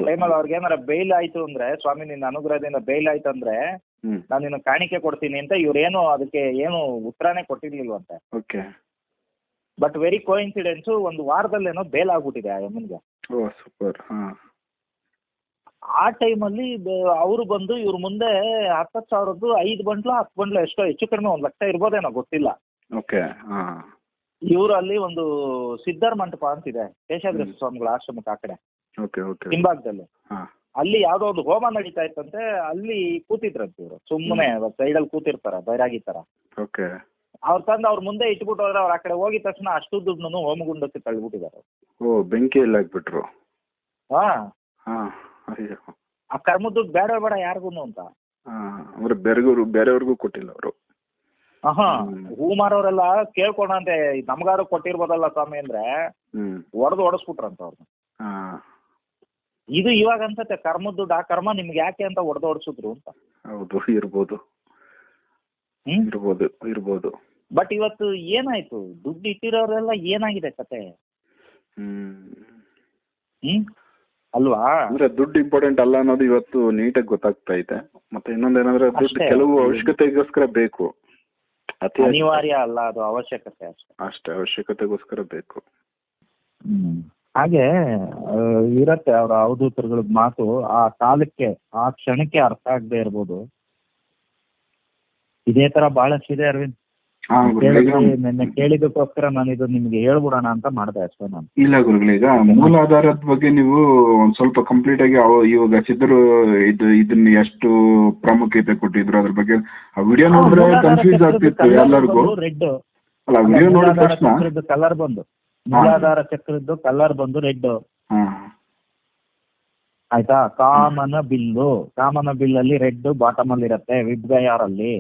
ಟೈಮಲ್ಲಿ ಅವ್ರಿಗೆ ಏನಾರ ಬೇಲ್ ಆಯ್ತು ಅಂದ್ರೆ, ಸ್ವಾಮಿ ನಿನ್ನ ಅನುಗ್ರಹದಿಂದ ಬೇಲ್ ಆಯ್ತು ಅಂದ್ರೆ ನಾನು ನಿನ್ನ ಕಾಣಿಕೆ ಕೊಡ್ತೀನಿ ಅಂತ ಇವ್ರೇನು ಅದಕ್ಕೆ ಏನು ಉತ್ತರನೇ ಕೊಟ್ಟಿರ್ಲಿಲ್ವಂತೆ. ಬಟ್ ವೆರಿ ಕೋಇನ್ಸಿಡೆನ್ಸ್, 1 ವಾರದಲ್ಲೇನೋ ಬೇಲ್ ಆಗ್ಬಿಟ್ಟಿದೆ ಆ ಯಮ್ಮನ್ಗೆ. ಆ ಟೈಮಲ್ಲಿ ಅವರು ಬಂದು ಇವ್ರ ಮುಂದೆ 10,000 5 ಬಂಡ್ಲು 10 ಬಂಡ್ಲು ಎಷ್ಟೋ ಹೆಚ್ಚು ಕಡಿಮೆ 1 ಲಕ್ಷ ಇರ್ಬೋದೇನೋ ಗೊತ್ತಿಲ್ಲ. ಇವರು ಅಲ್ಲಿ ಒಂದು ಸಿದ್ಧರ ಮಂಟಪ ಅಂತಿದೆ ಶೇಷಾದ್ರಿ ಸ್ವಾಮಿಗಳ ಆಶ್ರಮಕ್ಕೆ ಆ ಕಡೆ ಹಿಂಭಾಗದಲ್ಲಿ, ಅಲ್ಲಿ ಯಾವ್ದೋ ಒಂದು ಹೋಮ ನಡೀತಾ ಇತ್ತಂತೆ. ಅಲ್ಲಿ ಕೂತಿದ್ರಂತೆ ಇವರು, ಸುಮ್ಮನೆ ಸೈಡಲ್ಲಿ ಕೂತಿರ್ತಾರ ಬೈರಾಗಿ ತರ. ಅವ್ರು ತಂದು ಅವ್ರ ಮುಂದೆ ಇಟ್ಬಿಟ್ಟು ಹೋದ್ರೆ ಅವ್ರು ಆ ಕಡೆ ಹೋಗಿದ ತಕ್ಷಣ ಅಷ್ಟು ದುಡ್ಡನ್ನು ಹೋಮಗುಂಡಕ್ಕೆ ತಳ್ಳಿಬಿಟ್ಟಿದ್ದಾರೆ. ಬೆಂಕಿಯಲ್ಲಿ ಹಾಕ್ಬಿಟ್ರು. ಆ ಕರ್ಮದ ದುಡ್ಡು ಬೇಡ ಯಾರಿಗೂ ಅಂತ ಬೇರೆಯವ್ರಿಗೂ ಕೊಟ್ಟಿಲ್ಲ ಅವರು. ಹೂ ಮಾರೋರೆಲ್ಲ ಕೇಳ್ಕೊಂಡಂತೆ ನಮ್ಗಾರು ಕೊಟ್ಟಿರ್ಬೋದಲ್ಲ ಸ್ವಾಮಿ ಅಂದ್ರೆ ಹೊಡೆಸ್ಬಿಟ್ರಂತ ಅವ್ರನ್ನ. ಇದು ಇವಾಗ ಅನ್ಸತ್ತೆ ಕರ್ಮದ ದುಡ್ಡು, ಆ ಕರ್ಮ ನಿಮ್ಗೆ ಯಾಕೆ ಅಂತ ಹೊಡೆಸಿದ್ರು ಅಂತ. ಇರ್ಬೋದು. ಬಟ್ ಇವತ್ತು ಏನಾಯ್ತು, ದುಡ್ಡು ಇಟ್ಟಿರೋರೆಲ್ಲ ಏನಾಗಿದೆ ಕತೆ? ಅಲ್ವಾ? ಅಂದ್ರೆ ದುಡ್ಡು ಇಂಪಾರ್ಟೆಂಟ್ ಅಲ್ಲ ಅನ್ನೋದು ಇವತ್ತು ನೀಟಾಗಿ ಗೊತ್ತಾಗ್ತಾ ಇದೆ. ಮತ್ತೆ ಇನ್ನೊಂದೇನಂದ್ರೆ ದುಡ್ಡು ಕೆಲವು ಅವಶ್ಯಕತೆಗೋಸ್ಕರ ಬೇಕು, ಅನಿವಾರ್ಯ ಅಲ್ಲ, ಅದು ಅವಶ್ಯಕತೆ ಅಷ್ಟೇ ಅವಶ್ಯಕತೆಗೋಸ್ಕರ ಬೇಕು. ಹಾಗೆ ಇರತ್ತೆ ಅವರ ಅವಧೂತರುಗಳ ಮಾತು ಆ ಕಾಲಕ್ಕೆ ಆ ಕ್ಷಣಕ್ಕೆ ಅರ್ಥ ಆಗದೆ ಇರ್ಬೋದು. ಇದೇ ತರ ಬಹಳಷ್ಟಿದೆ ಅರವಿಂದ್. ಹಾ ಗುರುಗಳೇ, ಈಗ ನಿನ್ನೆ ಕೇಳಿದಕ್ಕೋಸ್ಕರ ನಾನು ಇದು ನಿಮ್ಗೆ ಹೇಳ್ಬಿಡೋಣ ಅಂತ ಮಾಡಿದೆ ಅಷ್ಟೇ ನಾನು. ಇಲ್ಲ ಗುರುಗಳೇ, ಈಗ ಮೂಲಾಧಾರದ ಬಗ್ಗೆ ನೀವು ಒಂದ್ ಸ್ವಲ್ಪ ಕಂಪ್ಲೀಟ್ ಆಗಿ ಇವಾಗ ಸಿದ್ಧರು ಇದನ್ನ ಎಷ್ಟು ಪ್ರಾಮುಖ್ಯತೆ ಕೊಟ್ಟಿದ್ರು ಅದ್ರ ಬಗ್ಗೆ ಆ ವಿಡಿಯೋ ನೋಡಿದ್ರೆ ಕನ್ಫ್ಯೂಸ್ ಆಗ್ತಿತ್ತು ಎಲ್ಲರಿಗೂ. ರೆಡ್ ಅಲ್ಲ, ವಿಡಿಯೋ ನೋಡಿದ ತಕ್ಷಣ ಕಲರ್ ಬಂದು ಮೂಲಾಧಾರ ಚಕ್ರದ್ದು ಕಲರ್ ಬಂದು ರೆಡ್. ಆಯ್ತಾ? ಕಾಮನ ಬಿಲ್ಲಲ್ಲಿ ರೆಡ್ ಬಾಟಮ್ ಅಲ್ಲಿ ಇರುತ್ತೆ, ವಿಬ್ಗಯಾರಲ್ಲಿ.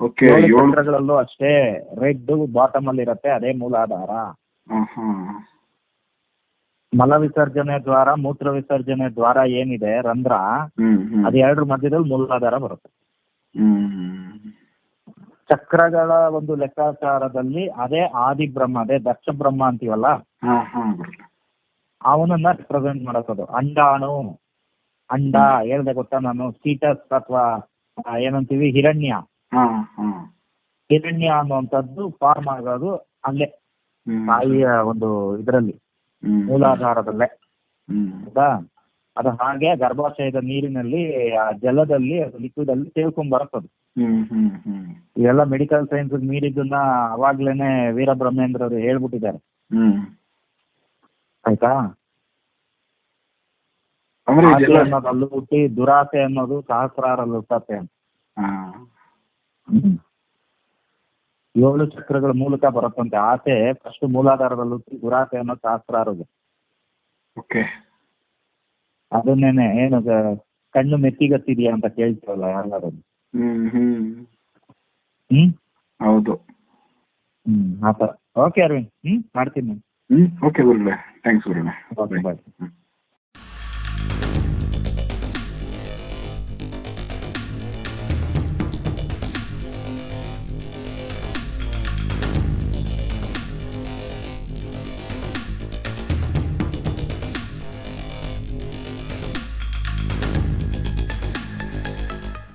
ಓಕೆ, ಚಕ್ರಗಳಲ್ಲೂ ಅಷ್ಟೇ ರೆಡ್ ಬಾಟಮ್ ಅಲ್ಲಿ ಇರುತ್ತೆ, ಅದೇ ಮೂಲಾಧಾರ. ಮಲ ವಿಸರ್ಜನೆ ದ್ವಾರ, ಮೂತ್ರ ವಿಸರ್ಜನೆ ದ್ವಾರ ಏನಿದೆ ರಂಧ್ರ, ಅದು ಎರಡರ ಮಧ್ಯದಲ್ಲಿ ಮೂಲಾಧಾರ ಬರುತ್ತೆ. ಚಕ್ರಗಳ ಒಂದು ಲೆಕ್ಕಾಚಾರದಲ್ಲಿ ಅದೇ ಆದಿ ಬ್ರಹ್ಮ, ಅದೇ ದಕ್ಷ ಬ್ರಹ್ಮ ಅಂತೀವಲ್ಲ, ಅವನನ್ನ ರಿಪ್ರೆಸೆಂಟ್ ಮಾಡೋದು. ಅಂಡ ಹೇಳ್ದೆ ಗೊತ್ತಾ ನಾನು, ಸ್ಟೀಟಸ್ ಅಥವಾ ಏನಂತೀವಿ ಹಿರಣ್ಯ ಅನ್ನುವಂಥದ್ದು ಫಾರ್ಮ್ ಆಗೋದು ಅಲ್ಲೇ ತಾಯಿಯ ಒಂದು ಇದರಲ್ಲಿ ಮೂಲಾಧಾರದಲ್ಲೇ. ಹೌದಾ? ಅದು ಹಾಗೆ ಗರ್ಭಾಶಯದ ನೀರಿನಲ್ಲಿ, ಆ ಜಲದಲ್ಲಿ, ಅದು ಲಿಕ್ವಿಡ್ ಅಲ್ಲಿ ತೇಳ್ಕೊಂಡ್ ಬರ್ತದೆ. ಇವೆಲ್ಲ ಮೆಡಿಕಲ್ ಸೈನ್ಸ್ ಮೀರಿದ್ದನ್ನ ಅವಾಗ್ಲೇನೆ ವೀರಬ್ರಹ್ಮೇಂದ್ರರು ಹೇಳ್ಬಿಟ್ಟಿದ್ದಾರೆ. ಆಯ್ತಾ? ಆಸೆ ಅನ್ನೋದು ಅಲ್ಲೂ ಹುಟ್ಟಿ, ದುರಾಸೆ ಅನ್ನೋದು ಸಹಸ್ರಾರಲ್ಲಿ ಹುಟ್ಟತ್ತೆ ಅಂತ. 7 ಚಕ್ರಗಳ ಮೂಲಕ ಬರುತ್ತಂತೆ ಆಸೆ. ಫಸ್ಟ್ ಮೂಲಾಧಾರದಲ್ಲಿ ಹುಟ್ಟಿ, ದುರಾಸೆ ಅನ್ನೋದು ಸಹಸ್ರಾರಿಗೆ. ಅದನ್ನೇನೆ ಏನು ಕಣ್ಣು ಮೆತ್ತಿಗತ್ತಿದ್ಯಾ ಅಂತ ಕೇಳ್ತೀವಲ್ಲ ಯಾರು. ಹೌದು. ಆತರ. ಓಕೆ ಅರವಿಂದ್, ಮಾಡ್ತೀನಿ. ಓಕೆ ಗುರುಗಳೇ, ಥ್ಯಾಂಕ್ಸ್ ಗುರುಗಳೇ. ಓಕೆ, ಬಾಯ್.